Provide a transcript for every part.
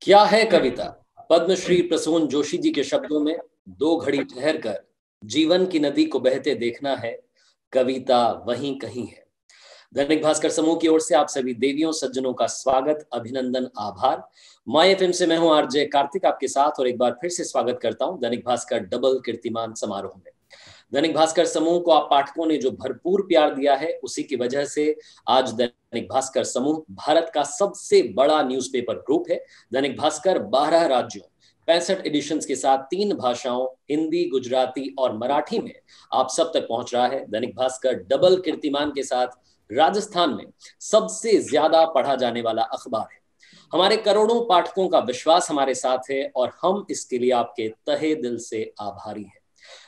क्या है कविता? पद्मश्री प्रसून जोशी जी के शब्दों में, दो घड़ी ठहर कर जीवन की नदी को बहते देखना है, कविता वहीं कहीं है। दैनिक भास्कर समूह की ओर से आप सभी देवियों सज्जनों का स्वागत, अभिनंदन, आभार। माय एफएम से मैं हूं आरजे कार्तिक आपके साथ और एक बार फिर से स्वागत करता हूं दैनिक भास्कर डबल कीर्तिमान समारोह में। दैनिक भास्कर समूह को आप पाठकों ने जो भरपूर प्यार दिया है, उसी की वजह से आज दैनिक भास्कर समूह भारत का सबसे बड़ा न्यूज़पेपर ग्रुप है। दैनिक भास्कर 12 राज्यों 65 एडिशंस के साथ 3 भाषाओं हिंदी, गुजराती और मराठी में आप सब तक पहुंच रहा है। दैनिक भास्कर डबल कीर्तिमान के साथ राजस्थान में सबसे ज्यादा पढ़ा जाने वाला अखबार है। हमारे करोड़ों पाठकों का विश्वास हमारे साथ है और हम इसके लिए आपके तहे दिल से आभारी हैं।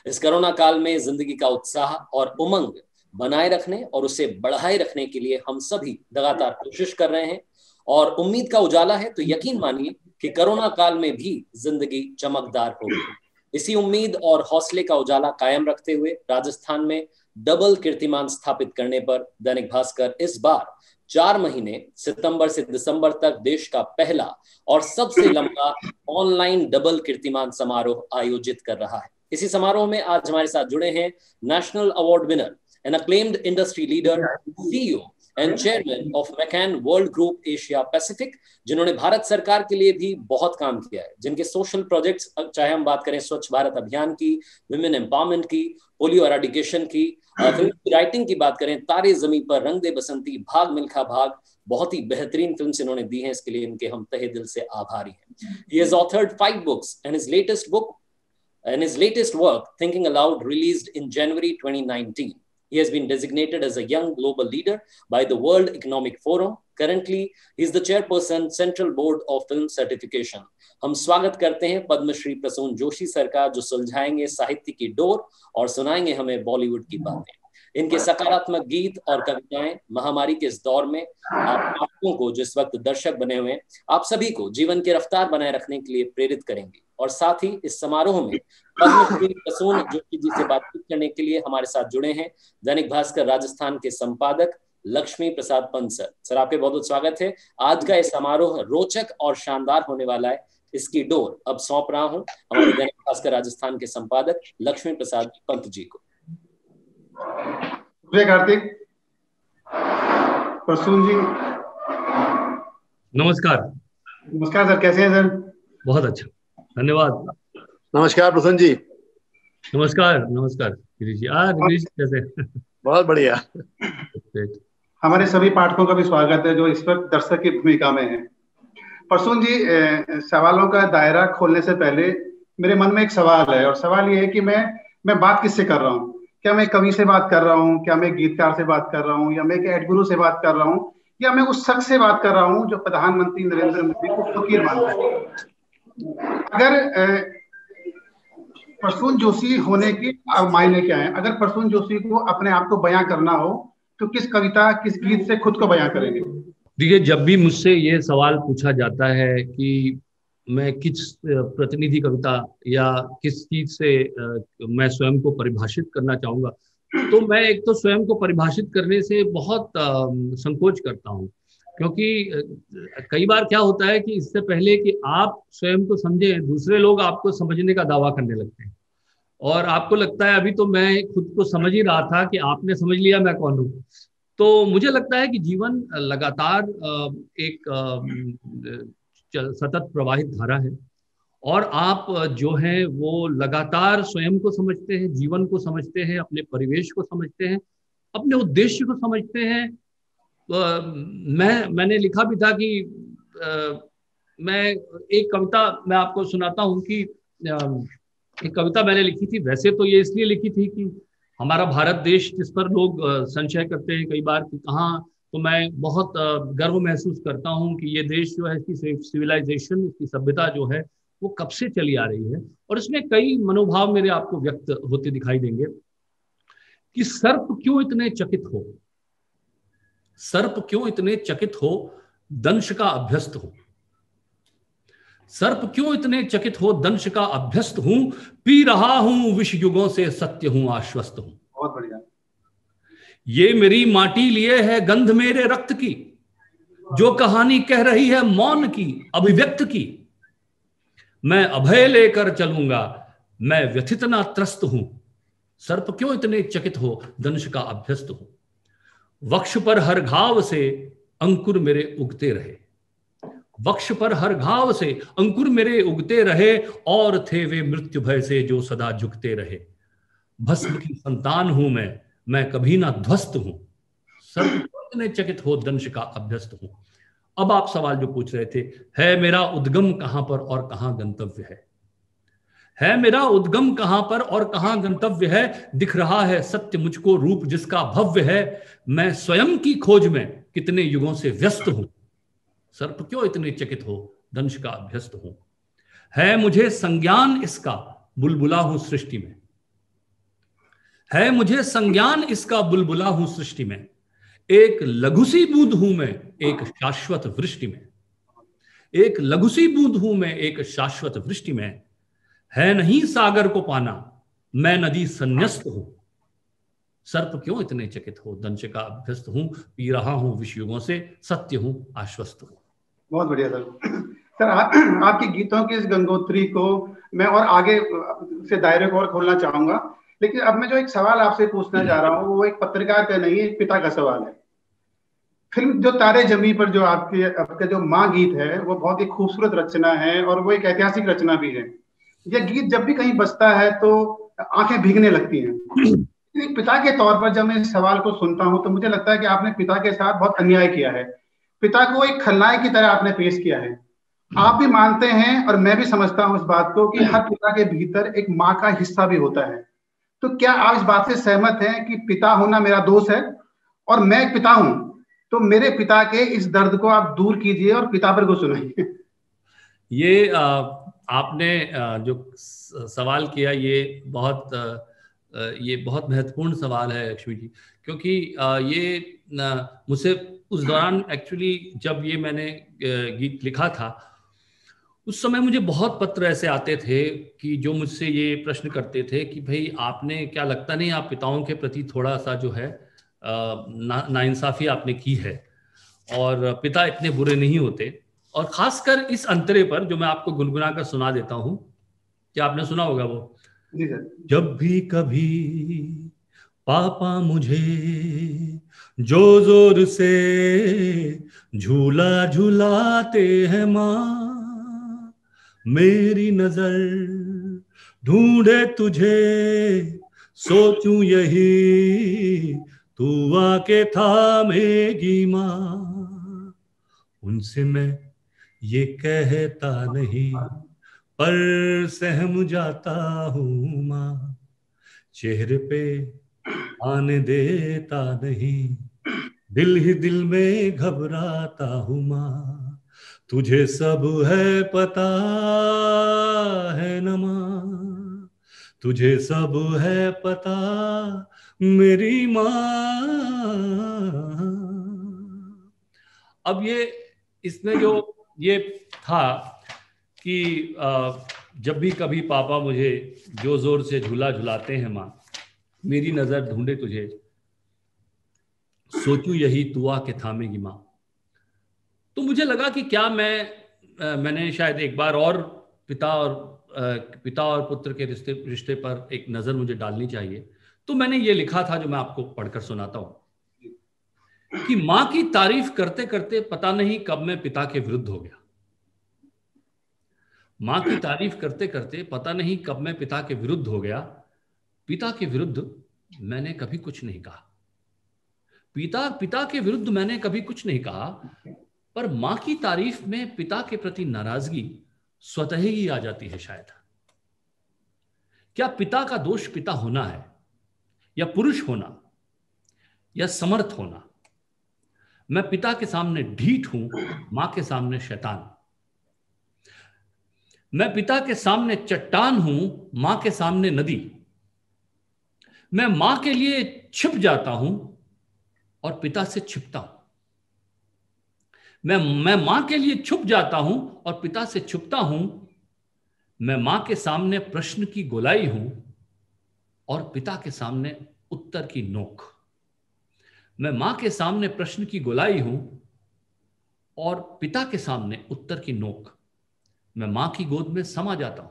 इस कोरोना काल में जिंदगी का उत्साह और उमंग बनाए रखने और उसे बढ़ाए रखने के लिए हम सभी लगातार कोशिश कर रहे हैं और उम्मीद का उजाला है तो यकीन मानिए कि कोरोना काल में भी जिंदगी चमकदार होगी। इसी उम्मीद और हौसले का उजाला कायम रखते हुए राजस्थान में डबल कीर्तिमान स्थापित करने पर दैनिक भास्कर इस बार 4 महीने सितंबर से दिसंबर तक देश का पहला और सबसे लंबा ऑनलाइन डबल कीर्तिमान समारोह आयोजित कर रहा है। इसी समारोह में आज हमारे साथ जुड़े हैं national award winner and acclaimed industry leader, CEO and chairman of McCann world group Asia Pacific, जिन्होंने भारत सरकार के लिए भी बहुत काम किया है, जिनके सोशल प्रोजेक्ट्स, चाहे हम बात करें स्वच्छ भारत अभियान की, विमेन एम्पावरमेंट की, पोलियो एराडिकेशन की, फिल्म की राइटिंग की बात करें, तारे जमीन पर, रंग दे बसंती, भाग मिल्खा भाग, बहुत ही बेहतरीन फिल्म इन्होंने दी है। इसके लिए इनके हम तहे दिल से आभारी हैं। He has authored 5 books and his latest work, Thinking Aloud, released in January 2019. He has been designated as a young global leader by the World Economic Forum. Currently, he is the chairperson, Central Board of Film Certification. हम स्वागत करते हैं Padmashri Prasoon Joshi sir का, जो सुलझाएंगे साहित्य की door और सुनाएंगे हमें बॉलीवुड की बातें। इनके सकारात्मक गीत और कविताएं महामारी के इस दौर में आप पाठकों को, जिस वक्त दर्शक बने हुए हैं, आप सभी को जीवन की रफ्तार बनाए रखने के लिए प्रेरित करेंगे। और साथ ही इस समारोह में पद्मश्री प्रसून जोशी जी से बातचीत करने के लिए हमारे साथ जुड़े हैं दैनिक भास्कर राजस्थान के संपादक लक्ष्मी प्रसाद पंत सर। सर, आपके बहुत बहुत स्वागत है। आज का ये समारोह रोचक और शानदार होने वाला है। इसकी डोर अब सौंप रहा हूं हमारे दैनिक भास्कर राजस्थान के संपादक लक्ष्मी प्रसाद पंत जी को। कार्तिक, प्रसून जी नमस्कार। नमस्कार सर, कैसे हैं सर? बहुत अच्छा, धन्यवाद। नमस्कार प्रसून जी। नमस्कार नमस्कार गिरीश जी। गिरीश कैसे? बहुत बढ़िया। हमारे सभी पाठकों का भी स्वागत है जो इस वक्त दर्शक की भूमिका में है। प्रसून जी, सवालों का दायरा खोलने से पहले मेरे मन में एक सवाल है और सवाल ये है कि मैं बात किससे कर रहा हूँ? क्या मैं कवि से बात कर रहा हूँ, क्या मैं गीतकार से बात कर रहा हूँ, या मैं एक एड गुरु से बात कर रहा हूँ, या मैं उस शख्स से बात कर रहा हूँ जो प्रधानमंत्री नरेंद्र मोदी को फकीर मानता है? अगर प्रसून जोशी होने की मायने क्या है? अगर प्रसून जोशी को अपने आप को बयां करना हो तो किस कविता, किस गीत से खुद को बयां करेंगे? देखिए, जब भी मुझसे ये सवाल पूछा जाता है कि मैं किस प्रतिनिधि कविता या किस चीज से मैं स्वयं को परिभाषित करना चाहूंगा, तो मैं एक तो स्वयं को परिभाषित करने से बहुत संकोच करता हूँ, क्योंकि कई बार क्या होता है कि इससे पहले कि आप स्वयं को समझें, दूसरे लोग आपको समझने का दावा करने लगते हैं और आपको लगता है अभी तो मैं खुद को समझ ही रहा था कि आपने समझ लिया मैं कौन हूँ। तो मुझे लगता है कि जीवन लगातार एक सतत प्रवाहित धारा है और आप जो है वो लगातार स्वयं को समझते हैं, जीवन को समझते हैं, अपने परिवेश को समझते हैं, अपने उद्देश्य को समझते हैं। मैंने लिखा भी था कि मैं एक कविता मैं आपको सुनाता हूँ कि एक कविता मैंने लिखी थी। वैसे तो ये इसलिए लिखी थी कि हमारा भारत देश, जिस पर लोग संशय करते हैं कई बार कि कहाँ, तो मैं बहुत गर्व महसूस करता हूँ कि ये देश जो है, इसकी सिविलाइजेशन, इसकी सभ्यता जो है वो कब से चली आ रही है। और इसमें कई मनोभाव मेरे आपको व्यक्त होते दिखाई देंगे कि सर्प क्यों इतने चकित हो, सर्प क्यों इतने चकित हो, दंश का अभ्यस्त हो। सर्प क्यों इतने चकित हो, दंश का अभ्यस्त हूं, पी रहा हूं विष युगों से, सत्य हूं आश्वस्त हूं। बहुत बढ़िया। ये मेरी माटी लिए है गंध मेरे रक्त की, जो कहानी कह रही है मौन की, अभिव्यक्त की। मैं अभय लेकर चलूंगा, मैं व्यथित ना त्रस्त हूं। सर्प क्यों इतने चकित हो, दंश का अभ्यस्त हूं। वक्ष पर हर घाव से अंकुर मेरे उगते रहे, वक्ष पर हर घाव से अंकुर मेरे उगते रहे, और थे वे मृत्यु भय से जो सदा झुकते रहे। भस्म की संतान हूं मैं कभी ना ध्वस्त हूं। सर्प इतने चकित हो, दंश का अभ्यस्त हूं। अब आप सवाल जो पूछ रहे थे, है मेरा उद्गम कहां पर और कहां गंतव्य है मेरा उद्गम कहां पर और कहां गंतव्य है। दिख रहा है सत्य मुझको रूप जिसका भव्य है, मैं स्वयं की खोज में कितने युगों से व्यस्त हूं। सर्प क्यों इतने चकित हो, दंश का अभ्यस्त हूं। है मुझे संज्ञान इसका, बुलबुला हूं सृष्टि में। है मुझे संज्ञान इसका, बुलबुला हूं सृष्टि में। एक लघुसी बूंद हूं मैं, एक शाश्वत वृष्टि में। एक लघुसी बूंद हूं मैं, एक शाश्वत वृष्टि में। है नहीं सागर को पाना, मैं नदी संन्यस्त हूं। सर्प क्यों इतने चकित हो, दंश का अभ्यस्त हूं। पी रहा हूं विषयुगों से, सत्य हूं आश्वस्त हूं। बहुत बढ़िया सर। सर आपके गीतों की इस गंगोत्री को मैं और आगे से दायरे को और खोलना चाहूंगा, लेकिन अब मैं जो एक सवाल आपसे पूछना चाह रहा हूँ वो एक पत्रकार का नहीं है, एक पिता का सवाल है। फिल्म जो तारे जमी पर जो आपका जो माँ गीत है वो बहुत ही खूबसूरत रचना है और वो एक ऐतिहासिक रचना भी है। यह गीत जब भी कहीं बजता है तो आंखें भीगने लगती हैं। एक पिता के तौर पर जब मैं इस सवाल को सुनता हूं तो मुझे लगता है कि आपने पिता के साथ बहुत अन्याय किया है। पिता को एक खलनायक की तरह आपने पेश किया है। आप भी मानते हैं और मैं भी समझता हूं इस बात को कि हर पिता के भीतर एक माँ का हिस्सा भी होता है। तो क्या आप इस बात से सहमत हैं कि पिता होना मेरा दोष है और मैं एक पिता हूं, तो मेरे पिता के इस दर्द को आप दूर कीजिए और पिता पर को सुनाइए। ये आपने जो सवाल किया ये बहुत महत्वपूर्ण सवाल है लक्ष्मी जी, क्योंकि ये मुझसे उस दौरान एक्चुअली जब ये मैंने गीत लिखा था उस समय मुझे बहुत पत्र ऐसे आते थे कि जो मुझसे ये प्रश्न करते थे कि भाई आपने क्या लगता नहीं आप पिताओं के प्रति थोड़ा सा जो है नाइंसाफी आपने की है और पिता इतने बुरे नहीं होते। और खासकर इस अंतरे पर जो मैं आपको गुनगुना कर सुना देता हूं, क्या आपने सुना होगा वो, जब भी कभी पापा मुझे जो जोर से झूला झूलाते हैं माँ, मेरी नजर ढूंढे तुझे, सोचूं यही तू आके थामेगी माँ। उनसे मैं ये कहता नहीं पर सहम जाता हूँ माँ, चेहरे पे आने देता नहीं, दिल ही दिल में घबराता हूँ माँ। तुझे सब है पता है न माँ, तुझे सब है पता मेरी माँ। अब ये इसमें जो ये था कि जब भी कभी पापा मुझे जो जोर से झूला झुलाते हैं माँ, मेरी नजर ढूंढे तुझे, सोचूं यही तू आके थामेगी माँ। तो मुझे लगा कि क्या मैंने शायद एक बार और पिता और पुत्र के रिश्ते पर एक नजर मुझे डालनी चाहिए। तो मैंने ये लिखा था जो मैं आपको पढ़कर सुनाता हूं कि माँ की तारीफ करते करते पता नहीं कब मैं पिता के विरुद्ध हो गया। माँ की तारीफ करते करते पता नहीं कब मैं पिता के विरुद्ध हो गया। पिता के विरुद्ध मैंने कभी कुछ नहीं कहा, पिता के विरुद्ध मैंने कभी कुछ नहीं कहा, पर मां की तारीफ में पिता के प्रति नाराजगी स्वतः ही आ जाती है शायद। क्या पिता का दोष पिता होना है, या पुरुष होना, या समर्थ होना? मैं पिता के सामने ढीठ हूं, मां के सामने शैतान। मैं पिता के सामने चट्टान हूं, मां के सामने नदी। मैं मां के लिए छिप जाता हूं और पिता से छिपता हूं। मैं मां के लिए छुप जाता हूं और पिता से छुपता हूं। मैं मां के सामने प्रश्न की गोलाई हूं और पिता के सामने उत्तर की नोक। मैं मां के सामने प्रश्न की गोलाई हूं और पिता के सामने उत्तर की नोक। मैं मां की गोद में समा जाता हूं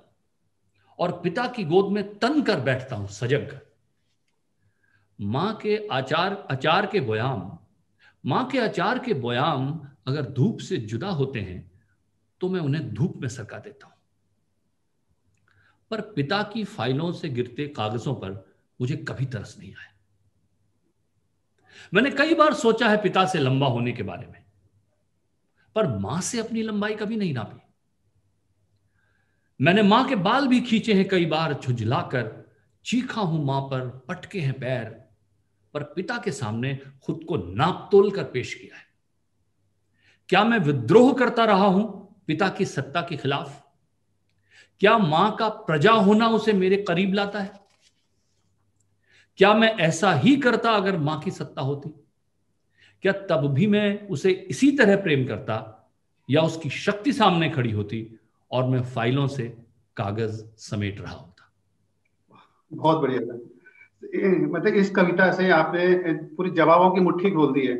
और पिता की गोद में तन कर बैठता हूं सजग। मां के अचार के बयाम अगर धूप से जुदा होते हैं तो मैं उन्हें धूप में सरका देता हूं। पर पिता की फाइलों से गिरते कागजों पर मुझे कभी तरस नहीं आया। मैंने कई बार सोचा है पिता से लंबा होने के बारे में, पर मां से अपनी लंबाई कभी नहीं नापी। मैंने मां के बाल भी खींचे हैं कई बार झुंझलाकर, चीखा हूं मां पर, पटके हैं पैर, पर पिता के सामने खुद को नाप तोल कर पेश किया है। क्या मैं विद्रोह करता रहा हूं पिता की सत्ता के खिलाफ? क्या मां का प्रजा होना उसे मेरे करीब लाता है? क्या मैं ऐसा ही करता अगर मां की सत्ता होती? क्या तब भी मैं उसे इसी तरह प्रेम करता, या उसकी शक्ति सामने खड़ी होती और मैं फाइलों से कागज समेट रहा होता? बहुत बढ़िया। मतलब इस कविता से आपने पूरी जवाबों की मुट्ठी खोल दी है।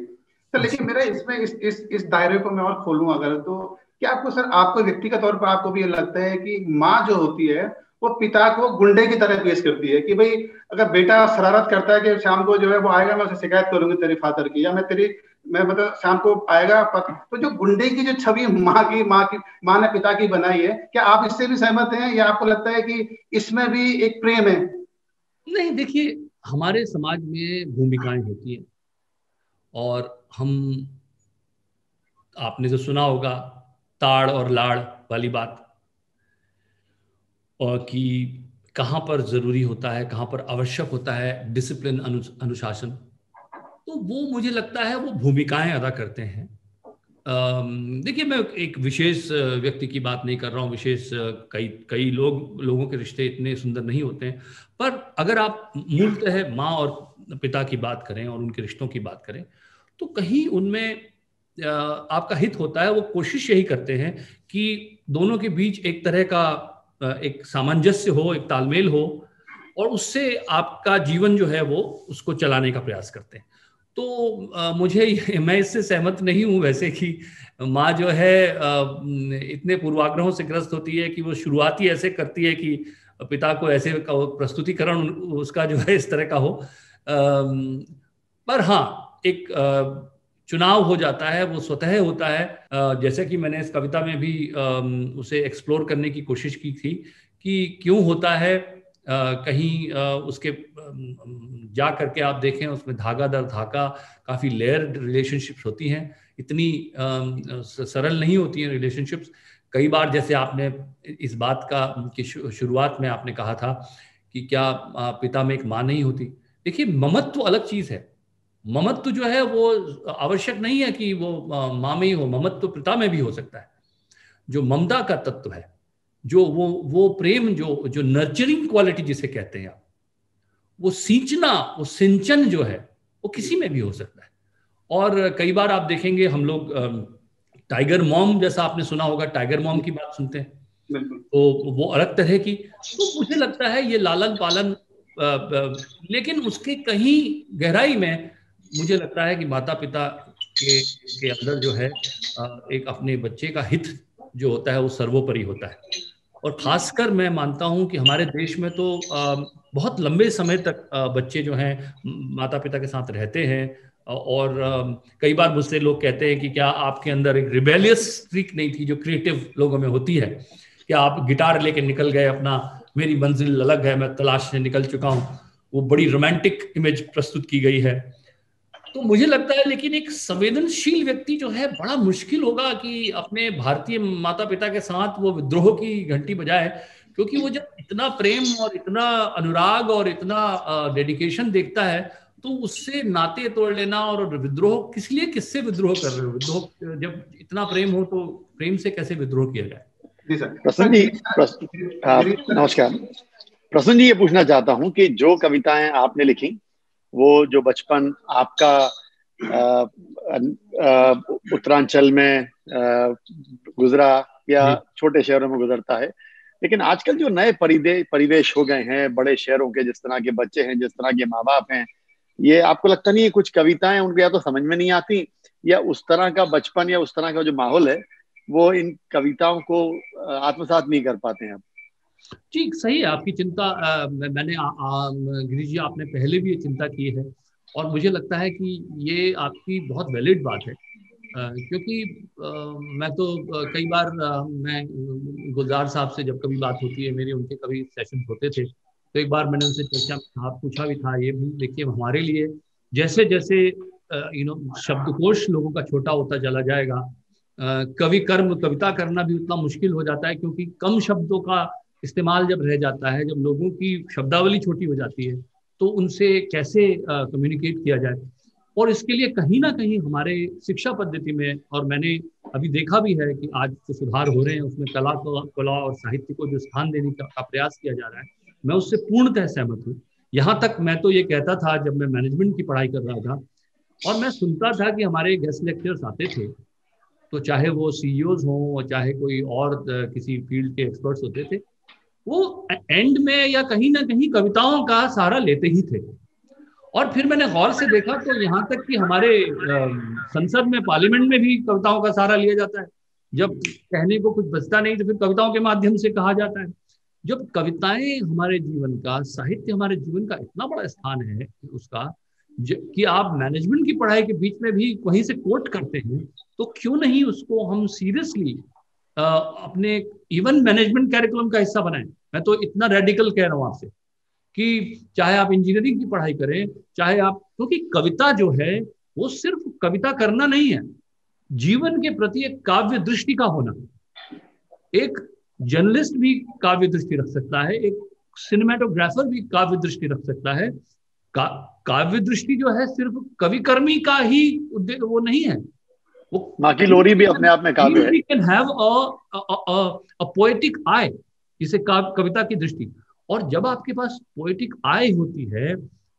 तो लेकिन मेरा इसमें इस दायरे को मैं और खोलूं अगर, तो क्या आपको सर, आपको व्यक्तिगत तौर पर आपको भी ये लगता है कि माँ जो होती है वो पिता को गुंडे की तरह पेश करती है कि भाई अगर बेटा शरारत करता है कि शाम को जो है वो आएगा, मैं उसे शिकायत करूंगी तेरे फादर की, या मैं मतलब शाम को आएगा, तो जो गुंडे की जो छवि माँ ने पिता की बनाई है, क्या आप इससे भी सहमत हैं, या आपको लगता है कि इसमें भी एक प्रेम है? नहीं, देखिए, हमारे समाज में भूमिकाएं होती हैं और आपने जो सुना होगा ताड़ और लाड़ वाली बात, और कि कहाँ पर ज़रूरी होता है, कहाँ पर आवश्यक होता है डिसिप्लिन, अनुशासन, तो वो मुझे लगता है वो भूमिकाएं अदा करते हैं। देखिए, मैं एक विशेष व्यक्ति की बात नहीं कर रहा हूँ, विशेष कई लोगों के रिश्ते इतने सुंदर नहीं होते हैं, पर अगर आप मूलतः माँ और पिता की बात करें और उनके रिश्तों की बात करें, तो कहीं उनमें आपका हित होता है। वो कोशिश यही करते हैं कि दोनों के बीच एक तरह का एक सामंजस्य हो, एक तालमेल हो, और उससे आपका जीवन जो है वो उसको चलाने का प्रयास करते हैं। तो मैं इससे सहमत नहीं हूँ वैसे कि माँ जो है इतने पूर्वाग्रहों से ग्रस्त होती है कि वो शुरुआत ही ऐसे करती है कि पिता को ऐसे प्रस्तुतिकरण उसका जो है इस तरह का हो। पर हाँ, एक चुनाव हो जाता है, वो स्वतः होता है। जैसे कि मैंने इस कविता में भी उसे एक्सप्लोर करने की कोशिश की थी कि क्यों होता है, कहीं उसके जा करके आप देखें उसमें धागा दर धागा काफ़ी लेयर्ड रिलेशनशिप्स होती हैं, इतनी सरल नहीं होती हैं रिलेशनशिप्स। कई बार जैसे आपने इस बात का कि शुरुआत में आपने कहा था कि क्या पिता में एक माँ नहीं होती। देखिए, ममत्व अलग चीज़ है। ममत्व जो है वो आवश्यक नहीं है कि वो माँ में ही हो, ममत्व पिता में भी हो सकता है। जो ममता का तत्व है, जो वो प्रेम, जो नर्चरिंग क्वालिटी जिसे कहते हैं आप, वो सींचना, वो सिंचन जो है वो किसी में भी हो सकता है। और कई बार आप देखेंगे हम लोग टाइगर मॉम, जैसा आपने सुना होगा, टाइगर मॉम की बात सुनते हैं, तो वो अलग तरह की। तो मुझे लगता है ये लालन पालन, लेकिन उसके कहीं गहराई में मुझे लगता है कि माता पिता के अंदर जो है एक अपने बच्चे का हित जो होता है वो सर्वोपरि होता है। और खासकर मैं मानता हूं कि हमारे देश में तो बहुत लंबे समय तक बच्चे जो हैं माता पिता के साथ रहते हैं। और कई बार मुझसे लोग कहते हैं कि क्या आपके अंदर एक रिबेलियस स्ट्रीक नहीं थी जो क्रिएटिव लोगों में होती है? क्या आप गिटार लेके निकल गए, अपना मेरी मंजिल अलग है, मैं तलाश से निकल चुका हूं, वो बड़ी रोमांटिक इमेज प्रस्तुत की गई है। तो मुझे लगता है लेकिन एक संवेदनशील व्यक्ति जो है, बड़ा मुश्किल होगा कि अपने भारतीय माता पिता के साथ वो विद्रोह की घंटी बजाए, क्योंकि वो जब इतना प्रेम और इतना अनुराग और इतना डेडिकेशन देखता है तो उससे नाते तोड़ लेना, और विद्रोह किस लिए, किससे विद्रोह कर रहे हो? विद्रोह जब इतना प्रेम हो तो प्रेम से कैसे विद्रोह किया जाए? प्रसून जी, नमस्कार। प्रसून जी, ये पूछना चाहता हूँ कि जो कविताएं आपने लिखी, वो जो बचपन आपका उत्तरांचल में गुजरा या छोटे शहरों में गुजरता है, लेकिन आजकल जो नए परिवेश हो गए हैं बड़े शहरों के, जिस तरह के बच्चे हैं, जिस तरह के माँ बाप हैं, ये आपको लगता नहीं है कुछ कविताएं उनको या तो समझ में नहीं आती या उस तरह का बचपन या उस तरह का जो माहौल है वो इन कविताओं को आत्मसात नहीं कर पाते हैं? जी सही है आपकी चिंता। मैंने गिरीश जी आपने पहले भी ये चिंता की है और मुझे लगता है कि ये आपकी बहुत वैलिड बात है। क्योंकि मैं तो कई बार मैं गुलजार साहब से जब कभी बात होती है मेरी, उनके कभी सेशन होते थे, तो एक बार मैंने उनसे चर्चा पूछा भी था ये भी। देखिए हमारे लिए जैसे जैसे शब्दकोश लोगों का छोटा होता चला जाएगा, कवि कर्म कविता करना भी उतना मुश्किल हो जाता है, क्योंकि कम शब्दों का इस्तेमाल जब रह जाता है, जब लोगों की शब्दावली छोटी हो जाती है, तो उनसे कैसे कम्युनिकेट किया जाए। और इसके लिए कहीं ना कहीं हमारे शिक्षा पद्धति में, और मैंने अभी देखा भी है कि आज जो सुधार हो रहे हैं उसमें कला और साहित्य को जो स्थान देने का प्रयास किया जा रहा है, मैं उससे पूर्णतः सहमत हूँ। यहाँ तक मैं तो ये कहता था जब मैं मैनेजमेंट की पढ़ाई कर रहा था और मैं सुनता था कि हमारे गेस्ट लेक्चर्स आते थे, तो चाहे वो सीईओज हों चाहे कोई और किसी फील्ड के एक्सपर्ट्स होते थे, वो एंड में या कहीं ना कहीं कविताओं का सहारा लेते ही थे। और फिर मैंने गौर से देखा तो यहाँ तक कि हमारे संसद में, पार्लियामेंट में भी कविताओं का सहारा लिया जाता है। जब कहने को कुछ बचता नहीं तो फिर कविताओं के माध्यम से कहा जाता है। जब कविताएं हमारे जीवन का, साहित्य हमारे जीवन का इतना बड़ा स्थान है उसका, कि आप मैनेजमेंट की पढ़ाई के बीच में भी वहीं से कोट करते हैं, तो क्यों नहीं उसको हम सीरियसली अपने इवन मैनेजमेंट कैरिकुलम का हिस्सा बनाएं। मैं तो इतना रेडिकल कह रहा हूँ आपसे कि चाहे आप इंजीनियरिंग की पढ़ाई करें, चाहे आप, क्योंकि कविता जो है वो सिर्फ कविता करना नहीं है, जीवन के प्रति एक काव्य दृष्टि का होना। एक जर्नलिस्ट भी काव्य दृष्टि रख सकता है, एक सिनेमेटोग्राफर भी काव्य दृष्टि रख सकता है। काव्य दृष्टि जो है सिर्फ कविकर्मी का ही वो नहीं है, वो बाकी लोरी भी अपने आप में काव्य है। We can have a poetic eye, जिसे कविता की दृष्टि। और जब आपके पास पोएटिक आई होती है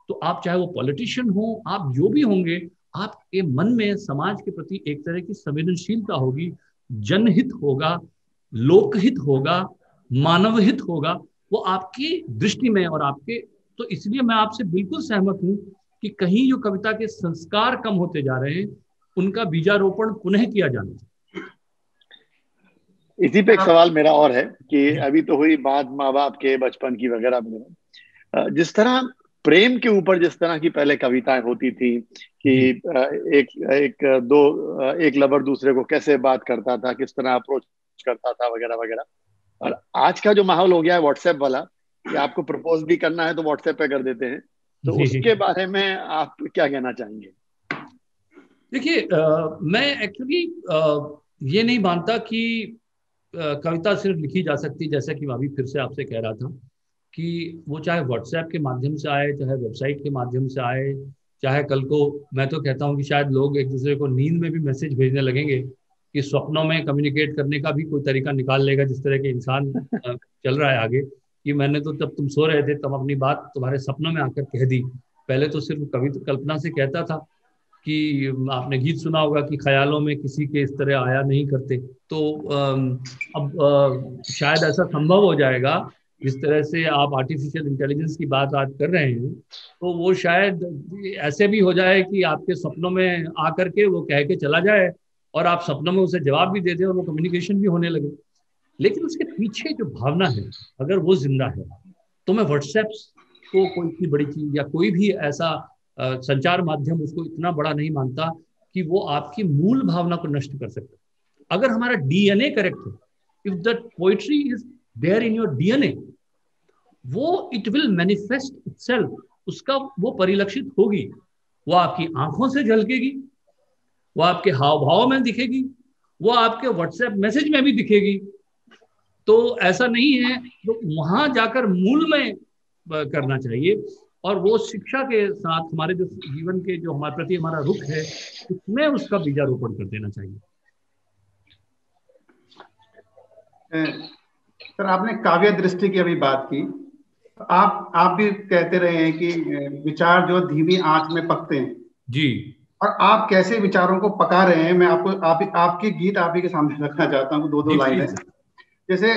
तो आप चाहे वो पॉलिटिशियन हो, आप जो भी होंगे, आपके मन में समाज के प्रति एक तरह की संवेदनशीलता होगी, जनहित होगा, लोकहित होगा, मानवहित होगा, वो आपकी दृष्टि में और आपके। तो इसलिए मैं आपसे बिल्कुल सहमत हूं कि कहीं जो कविता के संस्कार कम होते जा रहे हैं, उनका बीजारोपण पुनः किया जाना चाहिए। इसी पे एक सवाल मेरा और है कि अभी तो हुई बात माँ बाप के बचपन की वगैरह वगैरह, जिस तरह प्रेम के ऊपर जिस तरह की पहले कविताएं होती थी कि एक लवर दूसरे को कैसे बात करता था, किस तरह अप्रोच करता था वगैरह वगैरह, और आज का जो माहौल हो गया है व्हाट्सएप वाला कि आपको प्रपोज भी करना है तो व्हाट्सएप पे कर देते हैं, तो उसके बारे में आप क्या कहना चाहेंगे? देखिए मैं एक्चुअली ये नहीं मानता कि कविता सिर्फ लिखी जा सकती, जैसा कि मैं अभी फिर से आपसे कह रहा था कि वो चाहे व्हाट्सएप के माध्यम से आए, चाहे वेबसाइट के माध्यम से आए, चाहे कल को, मैं तो कहता हूँ कि शायद लोग एक दूसरे को नींद में भी मैसेज भेजने लगेंगे, कि स्वप्नों में कम्युनिकेट करने का भी कोई तरीका निकाल लेगा, जिस तरह के इंसान चल रहा है आगे, कि मैंने तो तब तुम सो रहे थे तब अपनी बात तुम्हारे सपनों में आकर कह दी। पहले तो सिर्फ कल्पना से कहता था, कि आपने गीत सुना होगा कि ख्यालों में किसी के इस तरह आया नहीं करते। तो अब शायद ऐसा संभव हो जाएगा, जिस तरह से आप आर्टिफिशियल इंटेलिजेंस की बात आज कर रहे हैं, तो वो शायद ऐसे भी हो जाए कि आपके सपनों में आकर के वो कह के चला जाए और आप सपनों में उसे जवाब भी दे दें और वो कम्युनिकेशन भी होने लगे। लेकिन उसके पीछे जो भावना है, अगर वो जिंदा है, तो मैं व्हाट्सएप को कोई इतनी बड़ी चीज या कोई भी ऐसा संचार माध्यम उसको इतना बड़ा नहीं मानता कि वो आपकी मूल भावना को नष्ट कर सकता। अगर हमारा डीएनए करेक्ट है, if the poetry is there in your DNA, वो इट विल मैनिफेस्ट इटसेल्फ, उसका वो परिलक्षित होगी, वो आपकी आंखों से झलकेगी, वो आपके हाव भाव में दिखेगी, वो आपके व्हाट्सएप मैसेज में भी दिखेगी। तो ऐसा नहीं है, तो वहां जाकर मूल में करना चाहिए, और वो शिक्षा के साथ हमारे जो जीवन के जो हमारे प्रति हमारा रुख है, उसमें उसका बीजारोपण कर देना चाहिए। सर, आपने काव्य दृष्टि की अभी बात की, आप भी कहते रहे हैं कि विचार जो धीमी आंच में पकते हैं जी, और आप कैसे विचारों को पका रहे हैं, मैं आपको आपकी गीत आप ही के सामने रखना चाहता हूँ। दो लाइनें, जैसे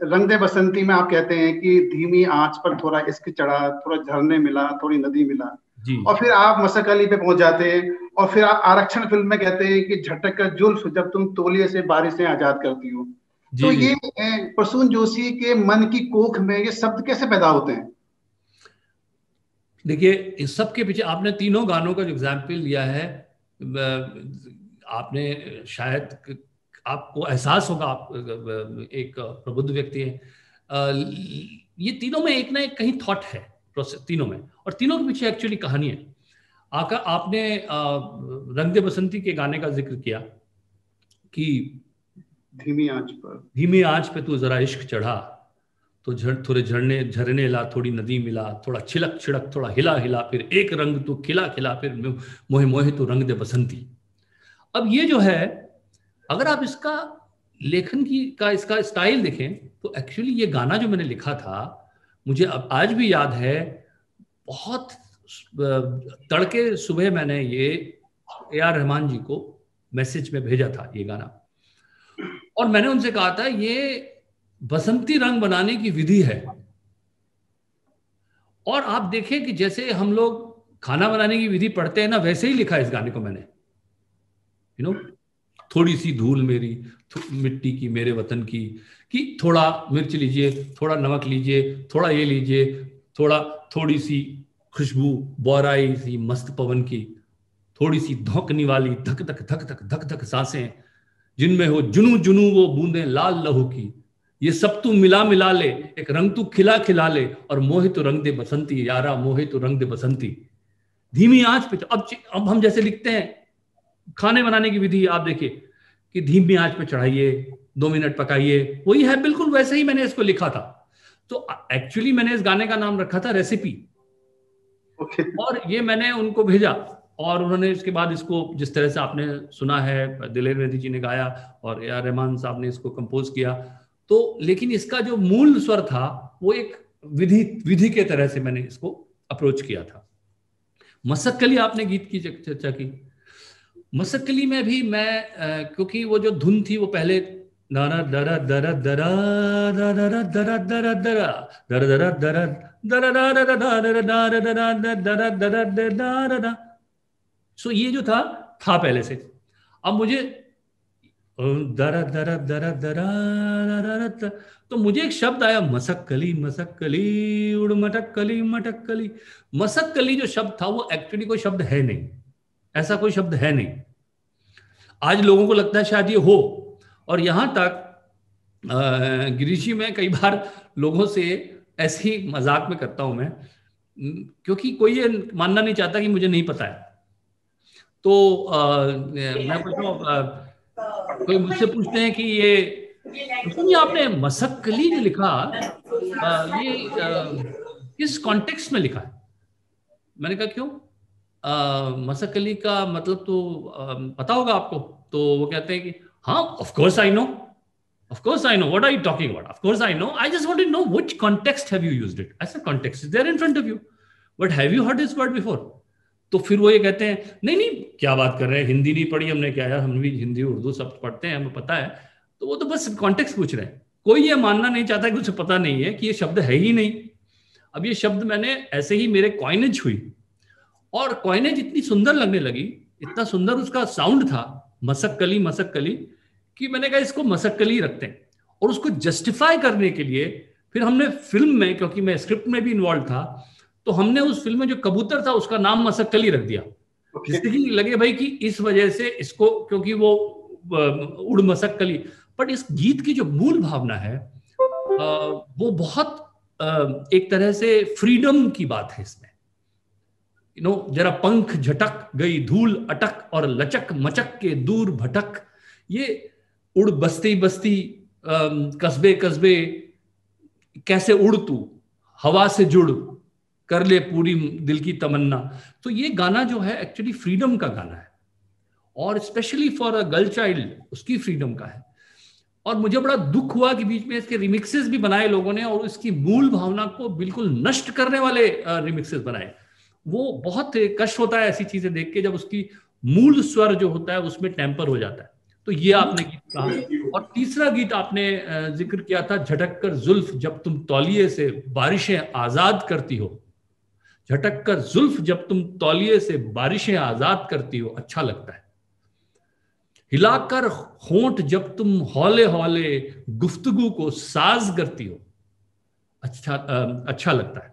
रंग दे बसंती में आप कहते हैं कि धीमी आंच पर थोड़ा इश्क चढ़ा, थोड़ा झरने मिला, थोड़ी नदी मिला, और फिर आप मसक अली पे पहुंच जाते हैं और फिर आरक्षण फिल्म में कहते हैं कि झटक कर जुल्फ जब तुम तौलिए से बारिशें आजाद करती हो। तो ये प्रसून जोशी के मन की कोख में ये शब्द कैसे पैदा होते हैं? देखिए, इस सब के पीछे आपने तीनों गानों का जो एग्जाम्पल लिया है, आपने शायद आपको एहसास होगा, आप एक प्रबुद्ध व्यक्ति है, ये तीनों में एक ना एक कहीं थॉट है तीनों में, और तीनों के पीछे एक्चुअली कहानी है। आपने रंग दे बसंती के गाने का जिक्र किया कि धीमी आंच पे तू जरा इश्क चढ़ा, तो थोड़े झरने ला, थोड़ी नदी मिला, थोड़ा छिलक छिड़क, थोड़ा हिला हिला, फिर एक रंग तू खिला खिला, फिर मोहे मोहे तू रंग दे बसंती। अब ये जो है, अगर आप इसका लेखन इसका स्टाइल देखें तो एक्चुअली ये गाना जो मैंने लिखा था, मुझे अब आज भी याद है, बहुत तड़के सुबह मैंने ये A.R. रहमान जी को मैसेज में भेजा था ये गाना, और मैंने उनसे कहा था ये बसंती रंग बनाने की विधि है। और आप देखें कि जैसे हम लोग खाना बनाने की विधि पढ़ते हैं ना, वैसे ही लिखा है इस गाने को मैंने। थोड़ी सी धूल मेरी मिट्टी की मेरे वतन की, कि थोड़ा मिर्च लीजिए, थोड़ा नमक लीजिए, थोड़ा ये लीजिए, थोड़ी सी खुशबू बोराई सी मस्त पवन की, थोड़ी सी धौंकनी वाली धक धक धक धक धक धक सांसें, जिनमें हो जुनू जुनू वो बूंदें लाल लहू की, ये सब तू मिला मिला ले, एक रंग तू खिला खिला ले, और मोहे तो रंग दे बसंती यारा, मोहे तो रंग दे बसंती। धीमी आंच पे, तो अब हम जैसे लिखते हैं खाने बनाने की विधि, आप देखिए कि धीमी आंच पे चढ़ाइए, 2 मिनट पकाइए, वही है बिल्कुल वैसे ही मैंने इसको लिखा था। तो एक्चुअली मैंने इस गाने का नाम रखा था रेसिपी, और ये मैंने उनको भेजा, और उन्होंने इसके बाद इसको जिस तरह से आपने सुना है, दिलेर मेहंदी जी ने गाया और A.R. रहमान साहब ने इसको कंपोज किया, तो लेकिन इसका जो मूल स्वर था वो एक विधि के तरह से मैंने इसको अप्रोच किया था। मसक्कली आपने गीत की चर्चा की, मसक्कली में भी मैं क्योंकि वो जो धुन थी वो पहले दरा दरा दरा दरा दरा दरा दरा दरा दरा दरा दरा, सो ये जो था पहले से। अब मुझे दरा दरा दरा दरा, तो मुझे एक शब्द आया मसक्कली मसक्कली उड़ मटक्कली मटक्कली। मसक्कली जो शब्द था वो एक्चुअली कोई शब्द है नहीं, ऐसा कोई शब्द है नहीं। आज लोगों को लगता है शायद ये हो, और यहां तक गिरीश जी, मैं कई बार लोगों से ऐसे ही मजाक में करता हूं मैं, क्योंकि कोई ये मानना नहीं चाहता कि मुझे नहीं पता है। तो मैं पूछता हूँ, कोई मुझसे पूछते हैं कि ये आपने मसक्कली जो लिखा, ये किस कॉन्टेक्स्ट में लिखा है? मैंने कहा क्यों, मसक्कली का मतलब तो पता होगा आपको? तो वो कहते हैं कि हाँ, of course I know, what are you talking about, of course I know, I just want to know which context have you used it. I said context is there in front of you, but have you heard this word before? तो फिर वो ये कहते हैं नहीं क्या बात कर रहे हैं, हिंदी नहीं पढ़ी हमने, क्या यार, हम भी हिंदी उर्दू सब पढ़ते हैं, हमें पता है। तो वो तो बस कॉन्टेक्स्ट पूछ रहे हैं, कोई ये मानना नहीं चाहता कि उसे पता नहीं है कि ये शब्द है ही नहीं। अब ये शब्द मैंने ऐसे ही, मेरे कॉइनेज हुई, और कॉइनेज इतनी सुंदर लगने लगी, इतना सुंदर उसका साउंड था मसक्कली मसक्कली, कि मैंने कहा इसको मसक्कली रखते हैं। और उसको जस्टिफाई करने के लिए फिर हमने फिल्म में, क्योंकि मैं स्क्रिप्ट में भी इन्वॉल्व था, तो हमने उस फिल्म में जो कबूतर था उसका नाम मसक्कली रख दिया, जिससे कि लगे भाई कि इस वजह से इसको, क्योंकि वो उड़ मसक्कली। बट इस गीत की जो मूल भावना है वो बहुत एक तरह से फ्रीडम की बात है इसमें। जरा पंख झटक गई धूल अटक, और लचक मचक के दूर भटक, ये उड़ बस्ती बस्ती कस्बे कस्बे, कैसे उड़ तू हवा से जुड़, कर ले पूरी दिल की तमन्ना। तो ये गाना जो है एक्चुअली फ्रीडम का गाना है, और specially for a girl child उसकी फ्रीडम का है। और मुझे बड़ा दुख हुआ कि बीच में इसके रिमिक्सेस भी बनाए लोगों ने, और इसकी मूल भावना को बिल्कुल नष्ट करने वाले रिमिक्सेस बनाए। वो बहुत कष्ट होता है ऐसी चीजें देख के, जब उसकी मूल स्वर जो होता है उसमें टेम्पर हो जाता है। तो ये आपने गीत कहा। और तीसरा गीत आपने जिक्र किया था, झटक कर जुल्फ जब तुम तौलिए से बारिशें आजाद करती हो। झटक कर जुल्फ जब तुम तौलिए से बारिशें आजाद करती हो, अच्छा लगता है। हिलाकर होंठ जब तुम हौले हौले गुफ्तगू को साज करती हो, अच्छा लगता है।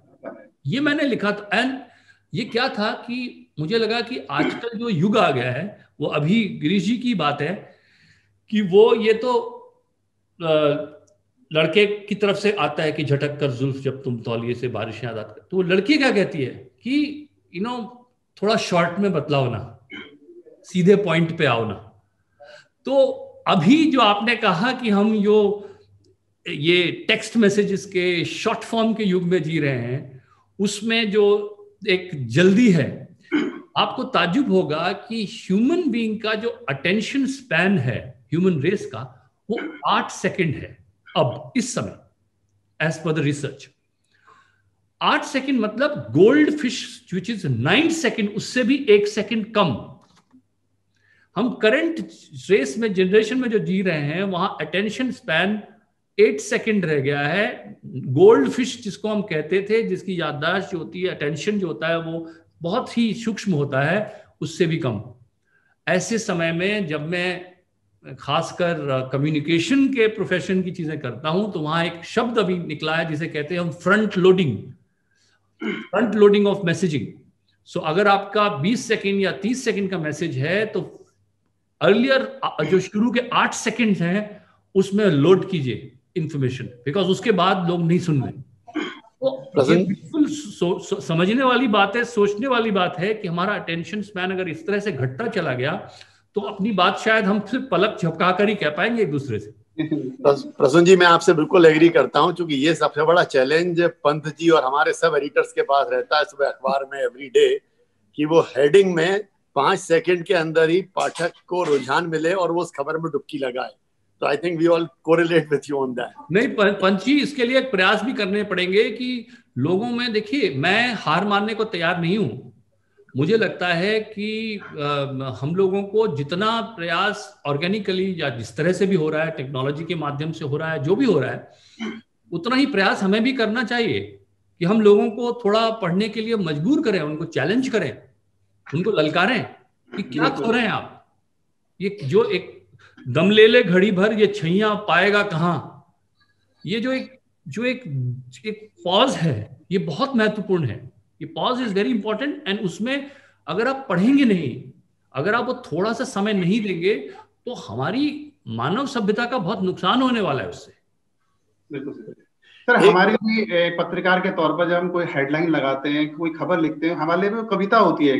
ये मैंने लिखा था। एंड ये क्या था कि मुझे लगा कि आजकल जो युग आ गया है, वो अभी गिरीश जी की बात है कि वो ये तो लड़के की तरफ से आता है कि झटक कर जुल्फ जब तुम तौलिए से बारिशें आजाद कर, तो वो लड़की क्या कहती है कि थोड़ा शॉर्ट में बतलाओ ना, सीधे पॉइंट पे आओ ना। तो अभी जो आपने कहा कि हम ये टेक्स्ट मैसेजेस के शॉर्ट फॉर्म के युग में जी रहे हैं, उसमें जो एक जल्दी है, आपको ताज्जुब होगा कि ह्यूमन बीइंग का जो अटेंशन स्पैन है ह्यूमन रेस का, वो 8 सेकंड है अब इस समय, as per the research. 8 second मतलब gold fish which is 9 second, उससे भी 1 सेकंड कम। हम करंट रेस में, जनरेशन में जो जी रहे हैं, वहां अटेंशन स्पैन 8 सेकंड रह गया है। गोल्ड फिश जिसको हम कहते थे, जिसकी याददाश्त जो होती है, अटेंशन जो होता है, वो बहुत ही सूक्ष्म होता है, उससे भी कम। ऐसे समय में जब मैं खासकर कम्युनिकेशन के प्रोफेशन की चीजें करता हूं, तो वहां एक शब्द अभी निकला है जिसे कहते हैं हम फ्रंट लोडिंग ऑफ मैसेजिंग। सो अगर आपका 20 सेकंड या 30 सेकंड का मैसेज है, तो अर्लियर जो शुरू के 8 सेकंड हैं उसमें लोड कीजिए इंफॉर्मेशन, बिकॉज उसके बाद लोग नहीं सुन रहे। तो ये बिल्कुल समझने वाली बात है, सोचने वाली बात है कि हमारा अटेंशन स्पैन अगर इस तरह से घटता चला गया, तो अपनी बात शायद हम सिर्फ पलक झपका कर ही कह पाएंगे एक दूसरे से। प्रसून जी, मैं आपसे बिल्कुल एग्री करता हूं, क्योंकि ये सबसे बड़ा चैलेंज पंत जी और हमारे सब एडिटर्स के पास रहता है सुबह अखबार में एवरी डे, कि वो हेडिंग में 5 सेकंड के अंदर ही पाठक को रुझान मिले और वो उस खबर में डुबकी लगाए। तो I think we all correlate with you on that. नहीं पंत जी, इसके लिए एक प्रयास भी करने पड़ेंगे कि लोगों में, देखिए मैं हार मानने को तैयार नहीं हूं। मुझे लगता है कि हम लोगों को जितना प्रयास ऑर्गेनिकली या जिस तरह से भी हो रहा है, टेक्नोलॉजी के माध्यम से हो रहा है, जो भी हो रहा है, उतना ही प्रयास हमें भी करना चाहिए कि हम लोगों को थोड़ा पढ़ने के लिए मजबूर करें, उनको चैलेंज करें, उनको ललकारें कि क्या खो रहे हैं आप। ये जो एक दम ले ले घड़ी भर, ये छैया पाएगा कहां, ये जो एक पॉज है, ये बहुत महत्वपूर्ण है। ये pause is very important. And उसमें अगर आप पढ़ेंगे नहीं, अगर आप वो थोड़ा सा समय नहीं देंगे, तो हमारी मानव सभ्यता का बहुत नुकसान होने वाला है उससे। बिल्कुल सर, हमारी भी पत्रकार के तौर पर जब हम कोई हेडलाइन लगाते हैं, कोई खबर लिखते हैं, हमारे लिए भी कविता होती है।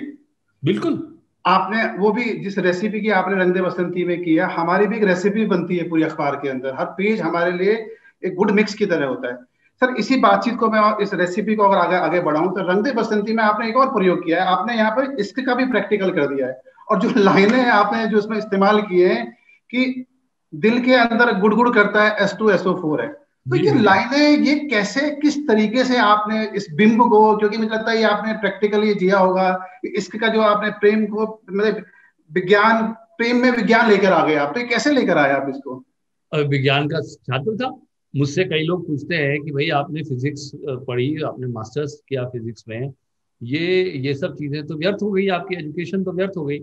बिल्कुल, आपने वो भी जिस रेसिपी की आपने रंग दे बसंती में किया, हमारी भी एक रेसिपी बनती है पूरी अखबार के अंदर। हर पेज हमारे लिए एक गुड मिक्स की तरह होता है। सर, इसी बातचीत को मैं, इस रेसिपी को अगर आगे बढ़ाऊं, तो रंग दे बसंती में आपने एक और प्रयोग किया है। आपने यहाँ पर इश्क का भी प्रैक्टिकल कर दिया है, और जो लाइनें आपने जो इसमें इस्तेमाल किए हैं कि दिल के अंदर गुड़गुड़ करता है H2SO4 है, तो ये लाइनें, ये कैसे, किस तरीके से आपने इस बिंब को, क्योंकि मुझे लगता है ये आपने प्रैक्टिकली जिया होगा, इसका जो आपने प्रेम को, मतलब विज्ञान, प्रेम में विज्ञान लेकर आ गए आप, तो कैसे लेकर आए आप इसको? विज्ञान का छात्र था। मुझसे कई लोग पूछते हैं कि भाई आपने फिजिक्स पढ़ी, आपने मास्टर्स किया फिजिक्स में, ये सब चीजें तो व्यर्थ हो गई, आपकी एजुकेशन तो व्यर्थ हो गई।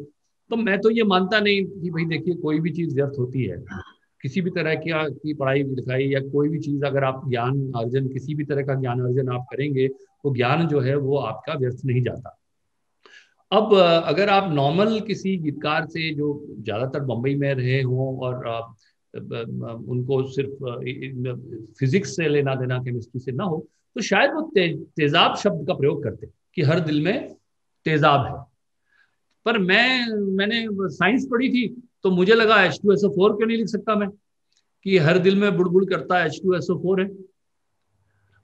तो मैं तो ये मानता नहीं कि भाई देखिए, कोई भी चीज व्यर्थ होती है। किसी भी तरह की पढ़ाई लिखाई या कोई भी चीज, अगर आप ज्ञान अर्जन, किसी भी तरह का ज्ञान अर्जन आप करेंगे, तो ज्ञान जो है वो आपका व्यर्थ नहीं जाता। अब अगर आप नॉर्मल किसी गीतकार से जो ज्यादातर बम्बई में रहे हों और उनको सिर्फ फिजिक्स से लेना देना, केमिस्ट्री से ना हो, तो शायद वो तेजाब शब्द का प्रयोग करते कि हर दिल में तेजाब है। पर मैंने साइंस पढ़ी थी, तो मुझे लगा H2SO4 क्यों नहीं लिख सकता मैं, कि हर दिल में बुड़बुड़ करता H2SO4 है।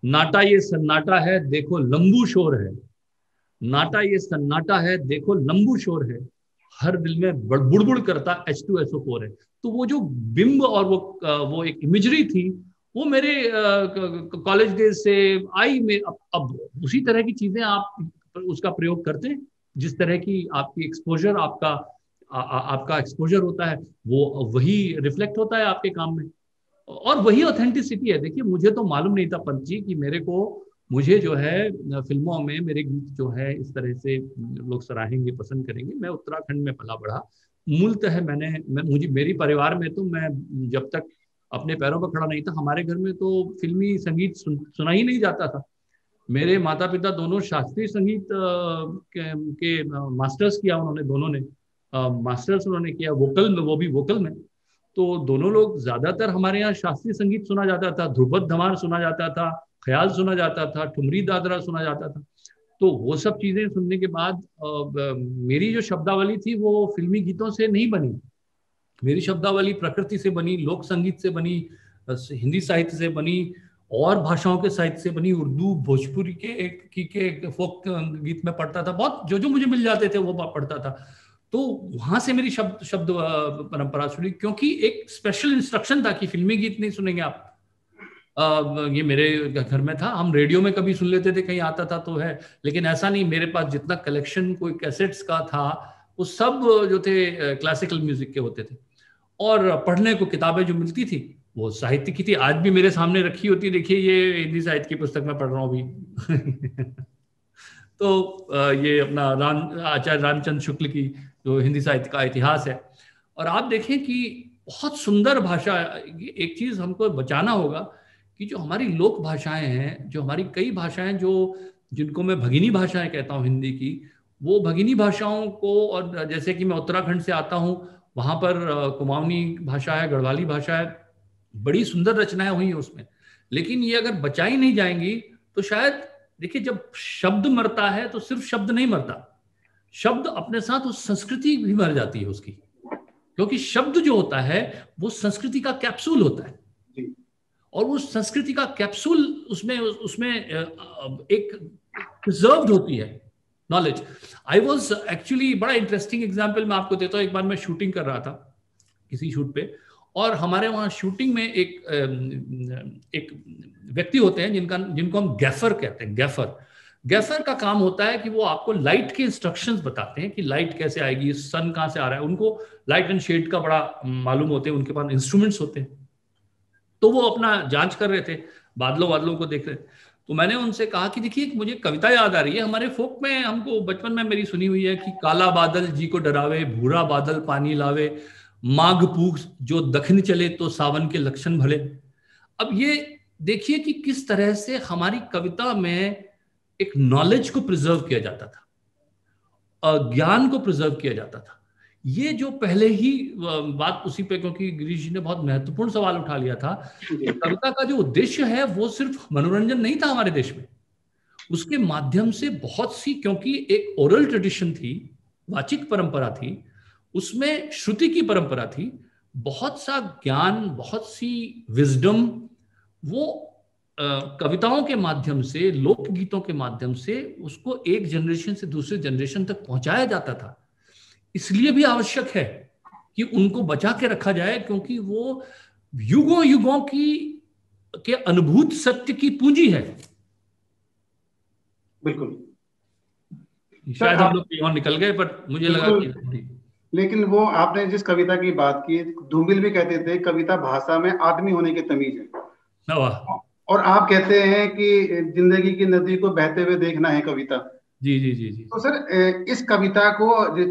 नाटा ये सन्नाटा है, देखो लंबू शोर है। नाटा ये सन्नाटा है, देखो लंबू शोर है। हर दिल में बुड़बुड़ करता H2SO4 है। तो वो जो बिंब और वो एक इमेजरी थी, वो मेरे कॉलेज डेज से आई में। अब उसी तरह की चीजें आप उसका प्रयोग करते हैं, जिस तरह की आपकी एक्सपोजर, आपका एक्सपोजर होता है, वो वही रिफ्लेक्ट होता है आपके काम में, और वही ऑथेंटिसिटी है। देखिए, मुझे तो मालूम नहीं था पंत जी कि मेरे को मुझे जो है फिल्मों में मेरे गीत जो है इस तरह से लोग सराहेंगे, पसंद करेंगे। मैं उत्तराखंड में पला बढ़ा, मूलतः मुझे मेरी परिवार में तो मैं जब तक अपने पैरों पर खड़ा नहीं था, हमारे घर में तो फिल्मी संगीत सुना ही नहीं जाता था। मेरे माता पिता दोनों शास्त्रीय संगीत के मास्टर्स किया उन्होंने, दोनों ने मास्टर्स उन्होंने किया वोकल में, वो भी वोकल में। तो दोनों लोग, ज्यादातर हमारे यहाँ शास्त्रीय संगीत सुना जाता था, ध्रुपद धमार सुना जाता था, ख्याल सुना जाता था, ठुमरी दादरा सुना जाता था। तो वो सब चीजें सुनने के बाद मेरी जो शब्दावली थी वो फिल्मी गीतों से नहीं बनी। मेरी शब्दावली प्रकृति से बनी, लोक संगीत से बनी, हिंदी साहित्य से बनी, और भाषाओं के साहित्य से बनी। उर्दू, भोजपुरी के फोक गीत में पढ़ता था, बहुत जो मुझे मिल जाते थे वो पढ़ता था। तो वहां से मेरी शब्द परंपरा शुरू, क्योंकि एक स्पेशल इंस्ट्रक्शन था कि फिल्मी गीत नहीं सुनेंगे आप। ये मेरे घर में था, हम रेडियो में कभी सुन लेते थे, कहीं आता था तो है, लेकिन ऐसा नहीं। मेरे पास जितना कलेक्शन कोई कैसेट्स का था वो सब जो थे क्लासिकल म्यूजिक के होते थे। और पढ़ने को किताबें जो मिलती थी वो साहित्य की थी। आज भी मेरे सामने रखी होती, देखिए ये हिंदी साहित्य की पुस्तक मैं पढ़ रहा हूँ अभी। तो ये अपना आचार्य रामचंद्र शुक्ल की जो हिंदी साहित्य का इतिहास है। और आप देखें कि बहुत सुंदर भाषा। एक चीज हमको बचाना होगा कि जो हमारी लोक भाषाएं हैं, जो हमारी कई भाषाएं जिनको मैं भगिनी भाषाएं कहता हूँ हिंदी की, वो भगिनी भाषाओं को, और जैसे कि मैं उत्तराखंड से आता हूँ, वहां पर कुमाऊनी भाषा है, गढ़वाली भाषा है, बड़ी सुंदर रचनाएं हुई हैं उसमें। लेकिन ये अगर बचाई नहीं जाएंगी तो शायद, देखिए जब शब्द मरता है तो सिर्फ शब्द नहीं मरता, शब्द अपने साथ उस संस्कृति भी मर जाती है उसकी, क्योंकि शब्द जो होता है वो संस्कृति का कैप्सूल होता है। और वो संस्कृति का कैप्सूल उसमें एक प्रिजर्व्ड होती है नॉलेज। आई वॉज एक्चुअली, बड़ा इंटरेस्टिंग एग्जाम्पल मैं आपको देता हूँ। एक बार मैं शूटिंग कर रहा था किसी शूट पे, और हमारे वहाँ शूटिंग में एक व्यक्ति होते हैं जिनको हम गैफर कहते हैं। गैफर का काम होता है कि वो आपको लाइट के इंस्ट्रक्शंस बताते हैं कि लाइट कैसे आएगी, सन कहाँ से आ रहा है। उनको लाइट एंड शेड का बड़ा मालूम होते हैं, उनके पास इंस्ट्रूमेंट्स होते हैं। तो वो अपना जांच कर रहे थे, बादलों को देख रहे थे। तो मैंने उनसे कहा कि देखिए मुझे कविता याद आ रही है, हमारे फोक में हमको बचपन में मेरी सुनी हुई है कि काला बादल जी को डरावे, भूरा बादल पानी लावे, माघ पूख जो दखन चले तो सावन के लक्षण भले। अब ये देखिए कि किस तरह से हमारी कविता में एक नॉलेज को प्रिजर्व किया जाता था, ज्ञान को प्रिजर्व किया जाता था। ये जो पहले ही बात उसी पे, क्योंकि गिरीश जी ने बहुत महत्वपूर्ण सवाल उठा लिया था, कविता का जो उद्देश्य है वो सिर्फ मनोरंजन नहीं था हमारे देश में। उसके माध्यम से बहुत सी, क्योंकि एक ओरल ट्रेडिशन थी, वाचिक परंपरा थी, उसमें श्रुति की परंपरा थी, बहुत सा ज्ञान, बहुत सी विजडम वो कविताओं के माध्यम से, लोकगीतों के माध्यम से उसको एक जनरेशन से दूसरे जनरेशन तक पहुंचाया जाता था। इसलिए भी आवश्यक है कि उनको बचा के रखा जाए, क्योंकि वो युगों युगों के अनुभूत सत्य की पूंजी है। बिल्कुल। शायद हम लोग कहीं और निकल गए, पर मुझे लगा कि, लेकिन वो आपने जिस कविता की बात की, धूमिल भी कहते थे कविता भाषा में आदमी होने की तमीज है, और आप कहते हैं कि जिंदगी की नदी को बहते हुए देखना है कविता। जी जी जी जी। तो सर इस कविता को,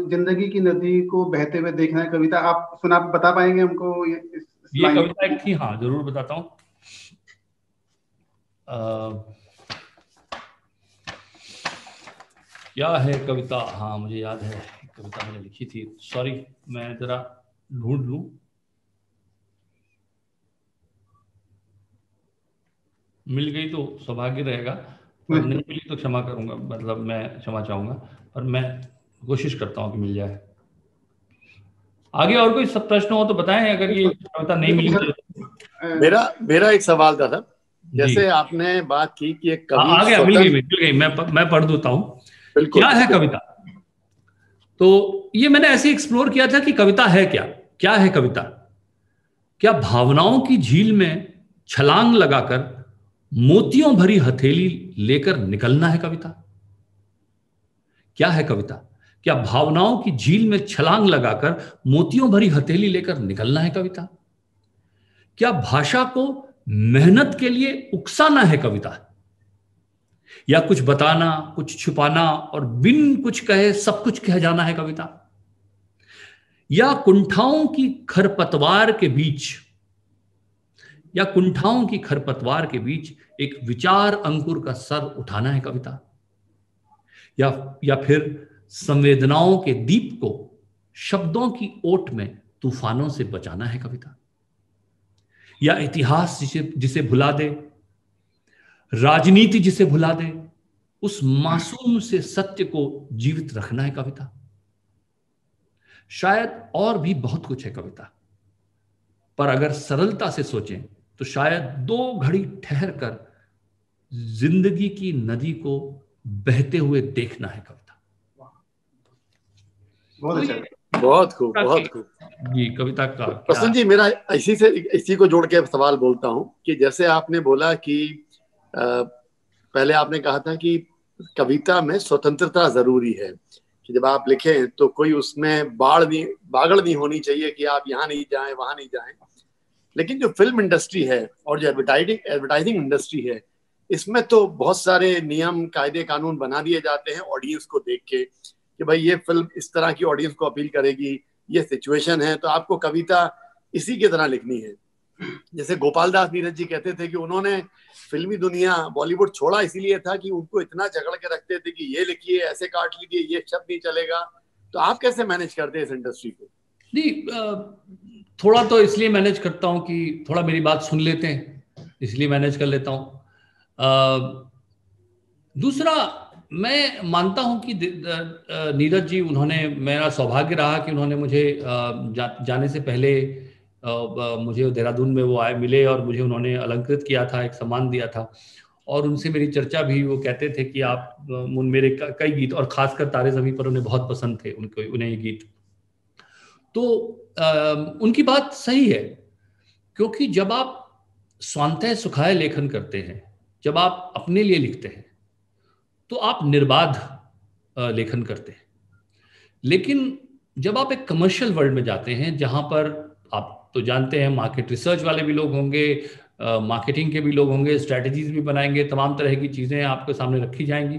जिंदगी की नदी को बहते हुए देखना है कविता, आप बता पाएंगे हमको? ये कविता एक थी, हाँ जरूर बताता हूँ। क्या है कविता, हाँ मुझे याद है, कविता मैंने लिखी थी, सॉरी मैं जरा ढूंढ लूं। मिल गई तो सौभाग्य रहेगा, और नहीं मिली तो क्षमा करूंगा, मतलब मैं क्षमा चाहूंगा, और मैं कोशिश करता हूं कि मिल जाए। आगे और कोई सब प्रश्न हो तो बताएं, अगर ये कविता नहीं मिली तो। मेरा एक सवाल था सर, जैसे आपने बात की कि एक कवि आ गया, मिल गई, मैं पढ़ देता हूँ। क्या है कविता? तो ये मैंने ऐसे एक्सप्लोर किया था कि कविता है क्या है कविता? क्या भावनाओं की झील में छलांग लगाकर मोतियों भरी हथेली लेकर निकलना है कविता? क्या है कविता? क्या भावनाओं की झील में छलांग लगाकर मोतियों भरी हथेली लेकर निकलना है कविता? क्या भाषा को मेहनत के लिए उकसाना है कविता? या कुछ बताना, कुछ छुपाना और बिन कुछ कहे सब कुछ कह जाना है कविता? या कुंठाओं की खरपतवार के बीच, या कुंठाओं की खरपतवार के बीच एक विचार अंकुर का सर उठाना है कविता? या फिर संवेदनाओं के दीप को शब्दों की ओट में तूफानों से बचाना है कविता? या इतिहास जिसे भुला दे, राजनीति जिसे भुला दे, उस मासूम से सत्य को जीवित रखना है कविता? शायद और भी बहुत कुछ है कविता, पर अगर सरलता से सोचें तो शायद 2 घड़ी ठहर कर जिंदगी की नदी को बहते हुए देखना है कविता। बहुत अच्छा, बहुत खूब, बहुत खूब। जी, कविता का प्रसून जी, मेरा इसी को जोड़ के सवाल बोलता हूं कि जैसे आपने बोला कि पहले आपने कहा था कि कविता में स्वतंत्रता जरूरी है, कि जब आप लिखें तो कोई उसमें बागड़ नहीं होनी चाहिए कि आप यहाँ नहीं जाएं, वहां नहीं जाएं। लेकिन जो फिल्म इंडस्ट्री है और जो एडवर्टाइजिंग इंडस्ट्री है, इसमें तो बहुत सारे नियम, कायदे, कानून बना दिए जाते हैं ऑडियंस को देख के कि भाई ये फिल्म इस तरह की ऑडियंस को अपील करेगी, ये सिचुएशन है, तो आपको कविता इसी की तरह लिखनी है। जैसे गोपाल दास नीरज जी कहते थे कि उन्होंने फिल्मी दुनिया, बॉलीवुड छोड़ा इसीलिए था कि उनको इतना झगड़ के रखते थे कि ये लिखिए, ऐसे काट लीजिए, ये शब्द नहीं चलेगा। तो आप कैसे मैनेज करते हैं इस इंडस्ट्री को? नहीं, थोड़ा तो इसलिए मैनेज करता हूँ कि थोड़ा मेरी बात सुन लेते हैं, इसलिए मैनेज कर लेता हूँ। दूसरा, मैं मानता हूं कि नीरज जी, उन्होंने, मेरा सौभाग्य रहा कि उन्होंने मुझे जाने से पहले मुझे देहरादून में वो मिले और मुझे उन्होंने अलंकृत किया था, एक सम्मान दिया था, और उनसे मेरी चर्चा भी, वो कहते थे कि आप मेरे कई गीत, और खासकर तारे ज़मीं पर उन्हें बहुत पसंद थे उन्हें ये गीत। तो उनकी बात सही है, क्योंकि जब आप स्वांतः सुखाय लेखन करते हैं, जब आप अपने लिए लिखते हैं, तो आप निर्बाध लेखन करते हैं। लेकिन जब आप एक कमर्शियल वर्ल्ड में जाते हैं, जहां पर आप तो जानते हैं मार्केट रिसर्च वाले भी लोग होंगे, मार्केटिंग के भी लोग होंगे, स्ट्रैटेजीज भी बनाएंगे, तमाम तरह की चीज़ें आपके सामने रखी जाएंगी।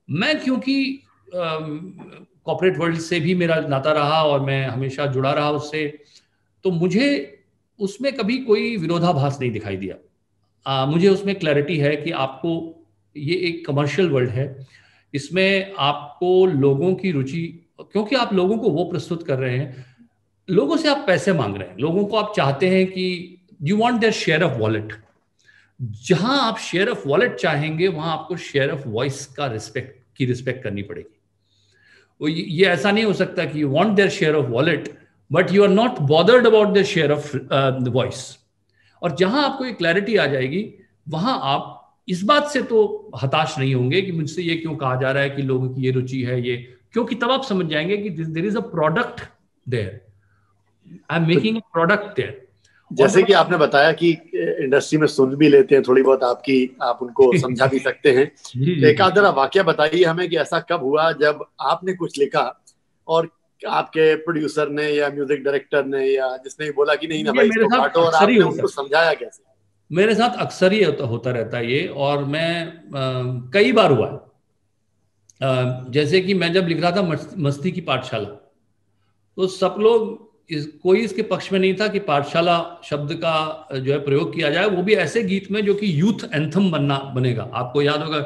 मैं क्योंकि कॉर्पोरेट वर्ल्ड से भी मेरा नाता रहा और मैं हमेशा जुड़ा रहा उससे, तो मुझे उसमें कभी कोई विरोधाभास नहीं दिखाई दिया। मुझे उसमें क्लैरिटी है कि आपको, ये एक कमर्शियल वर्ल्ड है, इसमें आपको लोगों की रुचि, क्योंकि आप लोगों को वो प्रस्तुत कर रहे हैं, लोगों से आप पैसे मांग रहे हैं, लोगों को आप चाहते हैं कि you want their share of wallet. जहां आप शेयर ऑफ वॉलेट चाहेंगे, वहां आपको शेयर ऑफ वॉइस का रिस्पेक्ट करनी पड़ेगी। वो ये ऐसा नहीं हो सकता कि you want their share of wallet but you are not bothered about their share of voice. और जहां आपको एक क्लैरिटी आ जाएगी, वहां आप इस बात से तो हताश नहीं होंगे कि मुझसे ये क्यों कहा जा रहा है कि लोगों की ये रुचि है, ये क्योंकि तब आप समझ जाएंगे कि there is a product there, I am making a product there. जैसे कि आपने बताया कि इंडस्ट्री में सुन भी लेते हैं थोड़ी बहुत आप उनको समझा भी सकते हैं। एक आध जरा वाकया बताइए हमें कि ऐसा कब हुआ जब आपने कुछ लिखा और आपके प्रोड्यूसर ने या म्यूजिक डायरेक्टर ने या जिसने बोला कि नहीं ना भाई इसको काटो, और आपने उनको समझाया कैसे? मेरे साथ अक्सर ही होता रहता है ये, और मैं कई बार हुआ है। जैसे कि मैं जब लिख रहा था मस्ती की पाठशाला, तो सब लोग, कोई इसके पक्ष में नहीं था कि पाठशाला शब्द का जो है प्रयोग किया जाए, वो भी ऐसे गीत में जो कि यूथ एंथम बनेगा। आपको याद होगा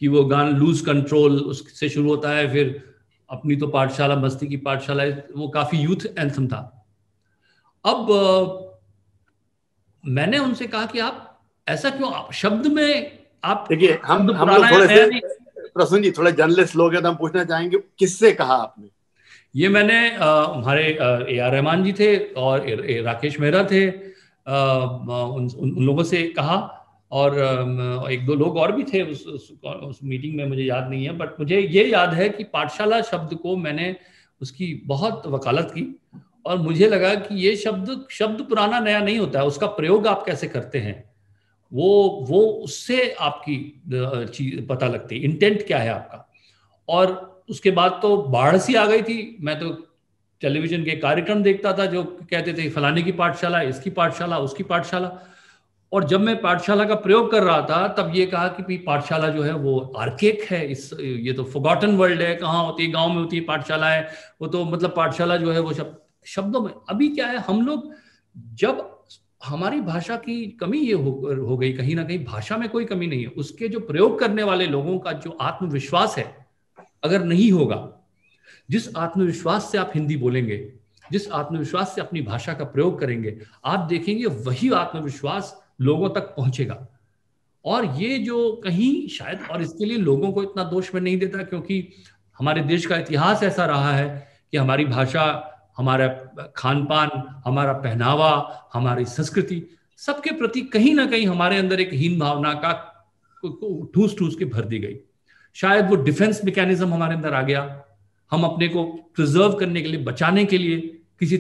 कि वो गाना लूज कंट्रोल उससे शुरू होता है, फिर अपनी तो पाठशाला, मस्ती की पाठशाला, वो काफी यूथ एंथम था। अब मैंने उनसे कहा कि आप ऐसा क्यों, आप शब्द में आप, देखिए हम लोग थोड़े से प्रसून जी थोड़े जर्नलिस्ट लोग हैं, तो हम पूछना चाहेंगे किससे कहा आपने? ये मैंने हमारे AR रहमान जी थे और राकेश मेहरा थे, उन लोगों से कहा, और एक दो लोग और भी थे उस मीटिंग में, मुझे याद नहीं है, बट मुझे ये याद है कि पाठशाला शब्द को मैंने उसकी बहुत वकालत की, और मुझे लगा कि ये शब्द पुराना नया नहीं होता है, उसका प्रयोग आप कैसे करते हैं, वो उससे आपकी चीज पता लगती है, इंटेंट क्या है आपका। और उसके बाद तो बाढ़ सी आ गई थी। मैं तो टेलीविजन के कार्यक्रम देखता था जो कहते थे फलाने की पाठशाला, इसकी पाठशाला, उसकी पाठशाला, और जब मैं पाठशाला का प्रयोग कर रहा था तब ये कहा कि पाठशाला जो है वो आर्केक है, ये तो फॉरगॉटन वर्ल्ड है, कहाँ होती है, गांव में होती है पाठशाला है, वो तो मतलब पाठशाला जो है वो शब्दों में। अभी क्या है, हम लोग जब हमारी भाषा की कमी ये हो गई, कहीं ना कहीं भाषा में कोई कमी नहीं है, उसके जो प्रयोग करने वाले लोगों का जो आत्मविश्वास है अगर नहीं होगा, जिस आत्मविश्वास से आप हिंदी बोलेंगे, जिस आत्मविश्वास से अपनी भाषा का प्रयोग करेंगे, आप देखेंगे वही आत्मविश्वास लोगों तक पहुंचेगा। और ये जो कहीं शायद, और इसके लिए लोगों को इतना दोष मैं नहीं देता, क्योंकि हमारे देश का इतिहास ऐसा रहा है कि हमारी भाषा, हमारा खान पान, हमारा पहनावा, हमारी संस्कृति, सबके प्रति कहीं ना कहीं हमारे अंदर एक हीन भावना का ठूस ठूस के भर दी गई। शायद वो डिफेंस मैकेनिज्म हमारे अंदर आ गया, हम अपने को प्रिजर्व करने के लिए, बचाने के लिए किसी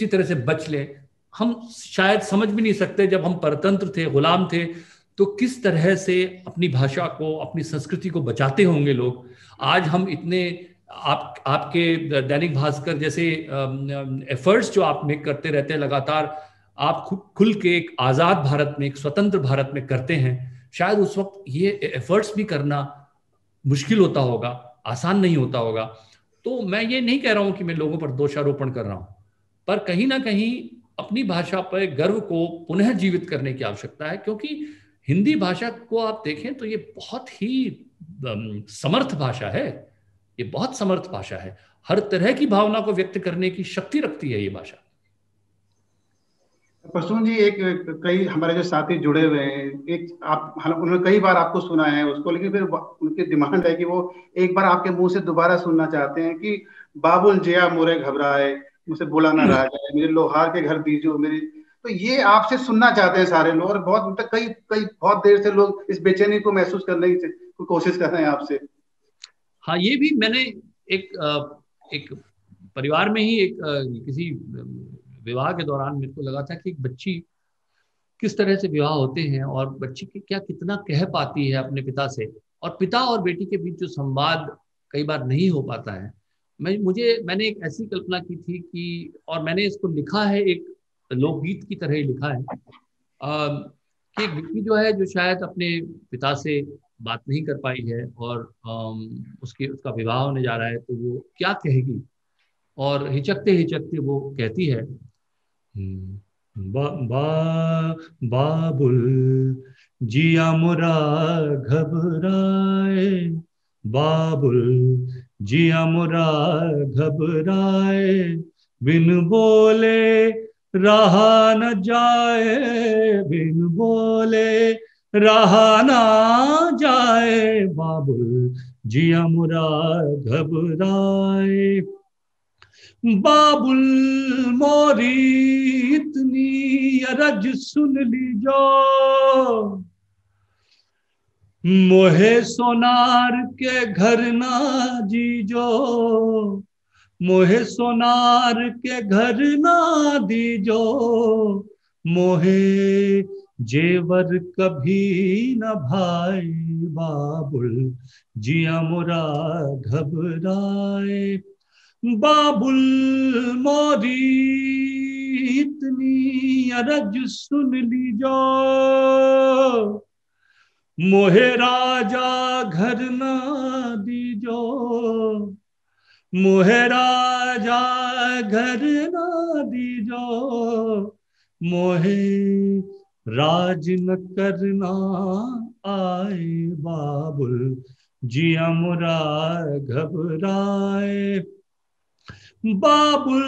तरह से बच ले। हम शायद समझ भी नहीं सकते, जब हम परतंत्र थे, गुलाम थे, तो किस तरह से अपनी भाषा को, अपनी संस्कृति को बचाते होंगे लोग। आज हम इतने आपके दैनिक भास्कर जैसे एफर्ट्स जो आप में करते रहते हैं लगातार, आप खुल के एक आजाद भारत में, एक स्वतंत्र भारत में करते हैं, शायद उस वक्त ये एफर्ट्स भी करना मुश्किल होता होगा, आसान नहीं होता होगा। तो मैं ये नहीं कह रहा हूं कि मैं लोगों पर दोषारोपण कर रहा हूं, पर कहीं ना कहीं अपनी भाषा पर गर्व को पुनः जीवित करने की आवश्यकता है, क्योंकि हिंदी भाषा को आप देखें तो ये बहुत ही समर्थ भाषा है, ये बहुत समर्थ भाषा है, हर तरह की भावना को व्यक्त करने की शक्ति रखती है ये भाषा। प्रसून जी, एक कई हमारे जो साथी जुड़े हुए हैं, एक आप उन्होंने कई बार आपको सुना है उसको, लेकिन फिर उनकी डिमांड है कि वो एक बार आपके मुंह से दोबारा सुनना चाहते हैं कि बाबुल जिया मोरे घबराए, मुझसे बोला ना रहा जाए, मेरे लोहार के घर दीजो मेरी। तो ये आपसे सुनना चाहते हैं सारे लोग, और बहुत मतलब कई बहुत देर से लोग इस बेचैनी को महसूस करने की कोशिश कर रहे हैं आपसे। हाँ, ये भी मैंने एक परिवार में ही एक किसी विवाह के दौरान मेरे को लगा था कि एक बच्ची किस तरह से विवाह होते हैं और बच्ची क्या कितना कह पाती है अपने पिता से, और पिता और बेटी के बीच जो संवाद कई बार नहीं हो पाता है। मैंने एक ऐसी कल्पना की थी कि, और मैंने इसको लिखा है, एक लोकगीत की तरह ही लिखा है कि एक बेटी जो है, जो शायद अपने पिता से बात नहीं कर पाई है और उसका विवाह होने जा रहा है, तो वो क्या कहेगी, और हिचकते हिचकते वो कहती है, बाबुल जिया मोरा घबराए, बाबुल जिया मोरा घबराए, बिन बोले रहा न जाए, बिन बोले रहा ना जाए, बाबुल जिया मोरा घबराए, बाबुल मोरी इतनी अरज सुन लीजो, मोहे सोनार के घर ना दीजो, मोहे सोनार के घर ना दीजो, मोहे जेवर कभी न भाई, बाबुल जिया मोरा घबराए, बाबुल मोरी इतनी अरज सुन लीजो, मोहे राजा घर ना दीजो, मोहे राजा घर ना दीजो, मोहे राज न करना आए, बाबुल जिया मोरा घबराए, बाबुल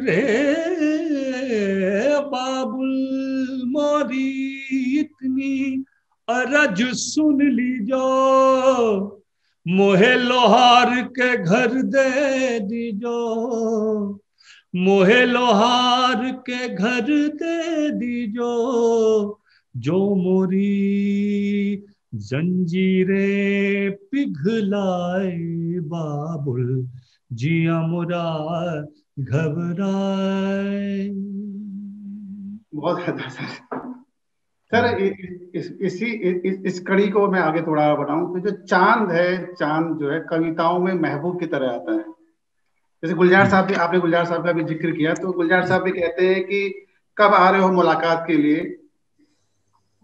रे बाबुल मोरी इतनी अरज सुन लीजो, मोहे लोहार के घर दे दीजो, मोहे लोहार के घर दे दीजो, जो मोरी जंजीरें पिघलाए, बाबुल जिया मोरा घबराए। बहुत सर, इस कड़ी को मैं आगे थोड़ा बढ़ाऊं तो जो चांद है, चांद जो है कविताओं में महबूब की तरह आता है। जैसे गुलजार साहब, आपने गुलजार साहब का भी जिक्र किया, तो गुलजार साहब भी कहते हैं कि कब आ रहे हो मुलाकात के लिए,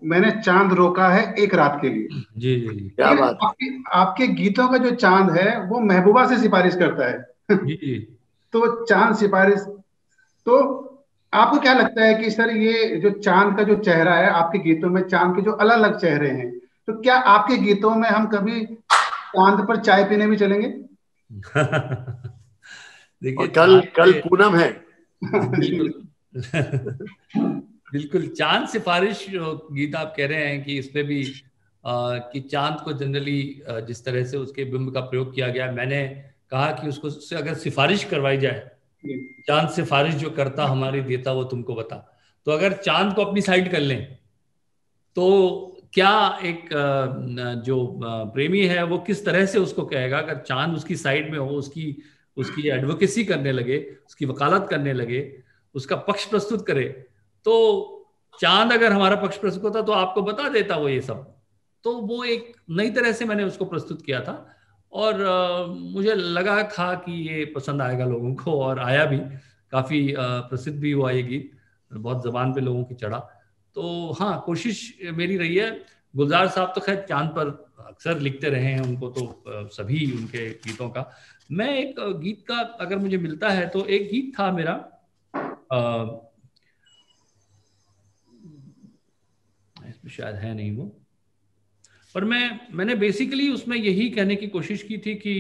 मैंने चांद रोका है एक रात के लिए। जी जी जी, क्या बात। आपके गीतों का जो चांद है वो महबूबा से सिफारिश करता है। जी जी। तो चांद सिफारिश, तो आपको क्या लगता है कि सर ये जो चांद का जो चेहरा है, आपके गीतों में चांद के जो अलग अलग चेहरे हैं, तो क्या आपके गीतों में हम कभी चांद पर चाय पीने भी चलेंगे? देखिए, और कल पूनम है। बिल्कुल। बिल्कुल, चांद सिफारिश गीत आप कह रहे हैं कि इसमें भी कि चांद को जनरली जिस तरह से उसके बिंब का प्रयोग किया गया, मैंने कहा कि उसको से अगर सिफारिश करवाई जाए, चांद सिफारिश जो करता हमारी देता वो तुमको बता, तो अगर चांद को अपनी साइड कर लें तो क्या एक जो प्रेमी है वो किस तरह से उसको कहेगा। अगर चांद उसकी साइड में हो, उसकी उसकी एडवोकेसी करने लगे, उसकी वकालत करने लगे, उसका पक्ष प्रस्तुत करे, तो चांद अगर हमारा पक्ष प्रस्तुत होता तो आपको बता देता वो ये सब। तो वो एक नई तरह से मैंने उसको प्रस्तुत किया था और मुझे लगा था कि ये पसंद आएगा लोगों को, और आया भी, काफ़ी प्रसिद्ध भी हुआ ये गीत, बहुत जबान पे लोगों की चढ़ा। तो हाँ, कोशिश मेरी रही है। गुलजार साहब तो खैर चांद पर अक्सर लिखते रहे हैं, उनको तो सभी उनके गीतों का। मैं एक गीत का अगर मुझे मिलता है तो एक गीत था मेरा, इसमें शायद है नहीं वो, पर मैंने बेसिकली उसमें यही कहने की कोशिश की थी कि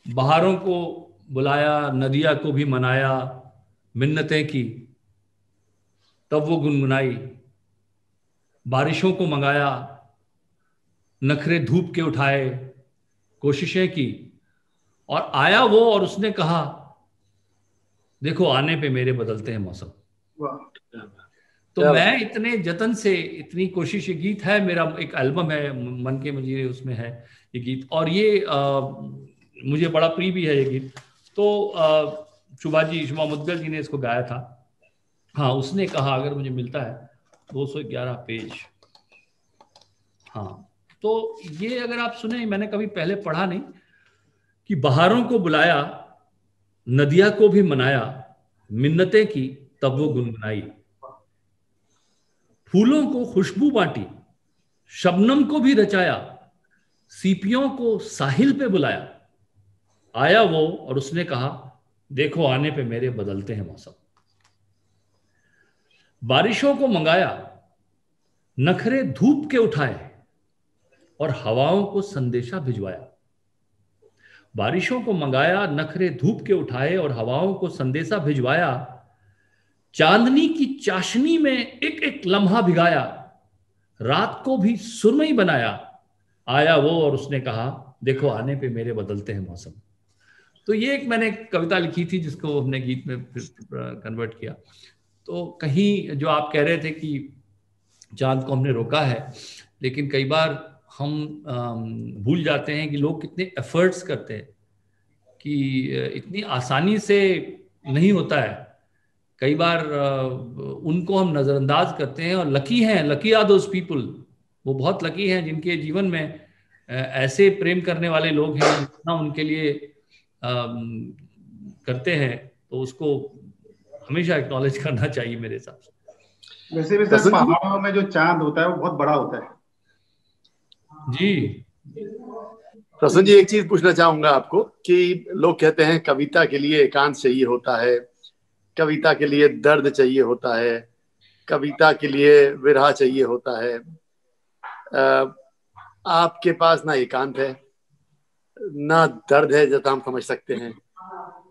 बहारों को बुलाया, नदिया को भी मनाया, मिन्नतें की तब वो गुनगुनाई, बारिशों को मंगाया, नखरे धूप के उठाए, कोशिशें की, और आया वो और उसने कहा देखो आने पे मेरे बदलते हैं मौसम। तो मैं इतने जतन से, इतनी कोशिश, ये गीत है मेरा, एक एल्बम है मन के मजीरे, उसमें है ये गीत, और ये मुझे बड़ा प्रिय भी है ये गीत। तो शुभा मुद्गल जी ने इसको गाया था। हाँ, उसने कहा अगर मुझे मिलता है 211 पेज, हाँ, तो ये अगर आप सुने, मैंने कभी पहले पढ़ा नहीं, कि बहारों को बुलाया, नदिया को भी मनाया, मिन्नतें की तब वो गुनगुनाई, फूलों को खुशबू बांटी, शबनम को भी रचाया, सीपियों को साहिल पे बुलाया, आया वो और उसने कहा देखो आने पे मेरे बदलते हैं मौसम, बारिशों को मंगाया, नखरे धूप के उठाए और हवाओं को संदेशा भिजवाया, बारिशों को मंगाया, नखरे धूप के उठाए और हवाओं को संदेशा भिजवाया, चांदनी की चाशनी में एक एक लम्हा भिगाया, रात को भी सुरमई बनाया, आया वो और उसने कहा देखो आने पे मेरे बदलते हैं मौसम। तो ये एक मैंने कविता लिखी थी जिसको हमने गीत में कन्वर्ट किया। तो कहीं जो आप कह रहे थे कि चांद को हमने रोका है, लेकिन कई बार हम भूल जाते हैं कि लोग कितने एफर्ट्स करते हैं, कि इतनी आसानी से नहीं होता है। कई बार उनको हम नज़रअंदाज करते हैं, और लकी आर दोज पीपल, वो बहुत लकी हैं जिनके जीवन में ऐसे प्रेम करने वाले लोग हैं, जितना उनके लिए करते हैं, तो उसको हमेशा एक्नॉलेज करना चाहिए मेरे हिसाब से। वैसे भी सर पहाड़ों में जो चांद होता है वो बहुत बड़ा होता है। जी प्रसन्न जी, एक चीज पूछना चाहूंगा आपको कि लोग कहते हैं कविता के लिए एकांत चाहिए होता है, कविता के लिए दर्द चाहिए होता है, कविता के लिए विरह चाहिए होता है। आपके पास ना एकांत है, ना दर्द है जितना हम समझ सकते हैं,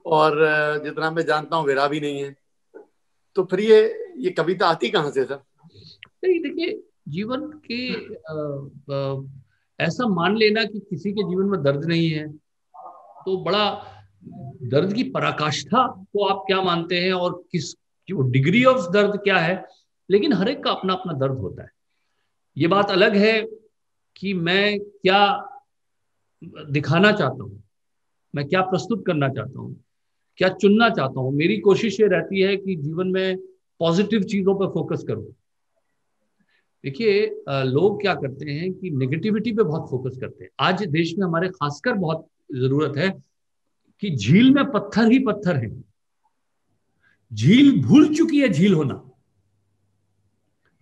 और जितना मैं जानता हूँ विरह भी नहीं है। तो फिर ये कविता आती कहाँ से सर? नहीं, देखिए, जीवन के ऐसा मान लेना कि किसी के जीवन में दर्द नहीं है तो बड़ा, दर्द की पराकाष्ठा को आप क्या मानते हैं और किस डिग्री ऑफ दर्द क्या है, लेकिन हर एक का अपना अपना दर्द होता है। ये बात अलग है कि मैं क्या दिखाना चाहता हूँ, मैं क्या प्रस्तुत करना चाहता हूँ, क्या चुनना चाहता हूँ। मेरी कोशिश ये रहती है कि जीवन में पॉजिटिव चीजों पर फोकस करूँ। देखिए, लोग क्या करते हैं कि नेगेटिविटी पे बहुत फोकस करते हैं। आज देश में हमारे खासकर बहुत जरूरत है कि झील में पत्थर ही पत्थर हैं, झील भूल चुकी है झील होना।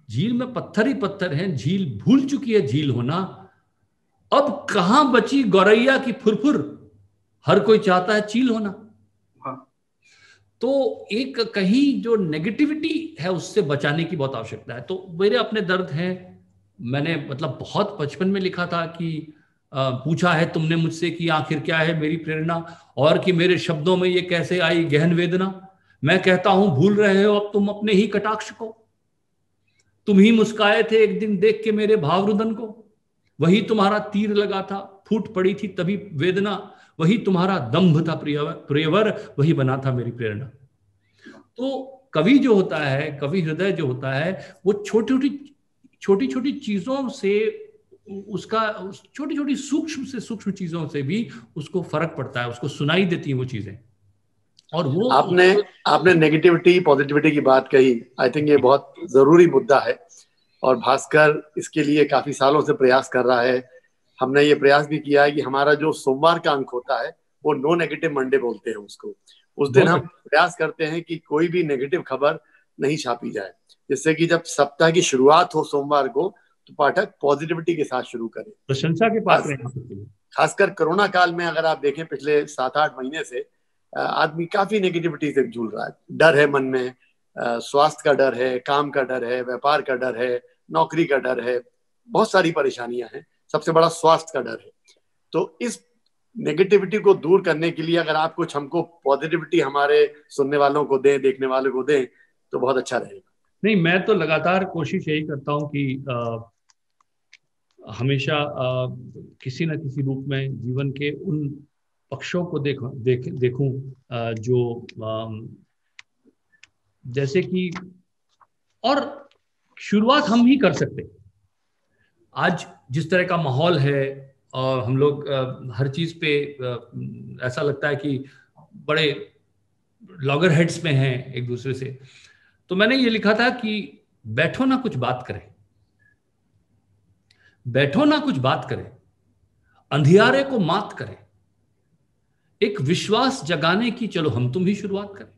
झील में पत्थर ही पत्थर हैं, झील भूल चुकी है झील होना। अब कहां बची गौरैया की फुरफुर, हर कोई चाहता है चील होना। तो एक कहीं जो नेगेटिविटी है उससे बचाने की बहुत आवश्यकता है। तो मेरे अपने दर्द हैं, मैंने मतलब बहुत बचपन में लिखा था कि पूछा है तुमने मुझसे कि आखिर क्या है मेरी प्रेरणा, और कि मेरे शब्दों में ये कैसे आई गहन वेदना। मैं कहता हूं भूल रहे हो अब तुम अपने ही कटाक्ष को, तुम ही मुस्काए थे एक दिन देख के मेरे भावरुदन को, वही तुम्हारा तीर लगा था फूट पड़ी थी तभी वेदना, वही तुम्हारा दंभ था प्रियवर, वही बना था मेरी प्रेरणा। तो कवि जो होता है, कवि हृदय जो होता है, वो छोटी छोटी चीजों से उसका, छोटी छोटी सूक्ष्म से सूक्ष्म चीजों से भी उसको फर्क पड़ता है, उसको सुनाई देती है वो चीजें। और वो आपने नेगेटिविटी पॉजिटिविटी की बात कही, आई थिंक ये बहुत जरूरी मुद्दा है और भास्कर इसके लिए काफी सालों से प्रयास कर रहा है। हमने ये प्रयास भी किया है कि हमारा जो सोमवार का अंक होता है वो नो नेगेटिव मंडे बोलते हैं उसको। उस दिन हम प्रयास करते हैं कि कोई भी नेगेटिव खबर नहीं छापी जाए, जिससे कि जब सप्ताह की शुरुआत हो सोमवार को तो पाठक पॉजिटिविटी के साथ शुरू करें। प्रशंसा के पात्र हैं। खासकर कोरोना काल में अगर आप देखें पिछले 7-8 महीने से आदमी काफी नेगेटिविटी से जूझ रहा है। डर है मन में, स्वास्थ्य का डर है, काम का डर है, व्यापार का डर है, नौकरी का डर है, बहुत सारी परेशानियां हैं, सबसे बड़ा स्वास्थ्य का डर है। तो इस नेगेटिविटी को दूर करने के लिए अगर आप कुछ हमको पॉजिटिविटी हमारे सुनने वालों को दें, देखने वालों को दें तो बहुत अच्छा रहेगा। नहीं, मैं तो लगातार कोशिश यही करता हूं कि हमेशा किसी न किसी रूप में जीवन के उन पक्षों को देखूं जो जैसे कि, और शुरुआत हम ही कर सकते। आज जिस तरह का माहौल है और हम लोग हर चीज पे ऐसा लगता है कि बड़े लॉगर हेड्स में हैं एक दूसरे से, तो मैंने ये लिखा था कि बैठो ना कुछ बात करें, बैठो ना कुछ बात करें, अंधियारे को मात करें, एक विश्वास जगाने की चलो हम तुम ही शुरुआत करें।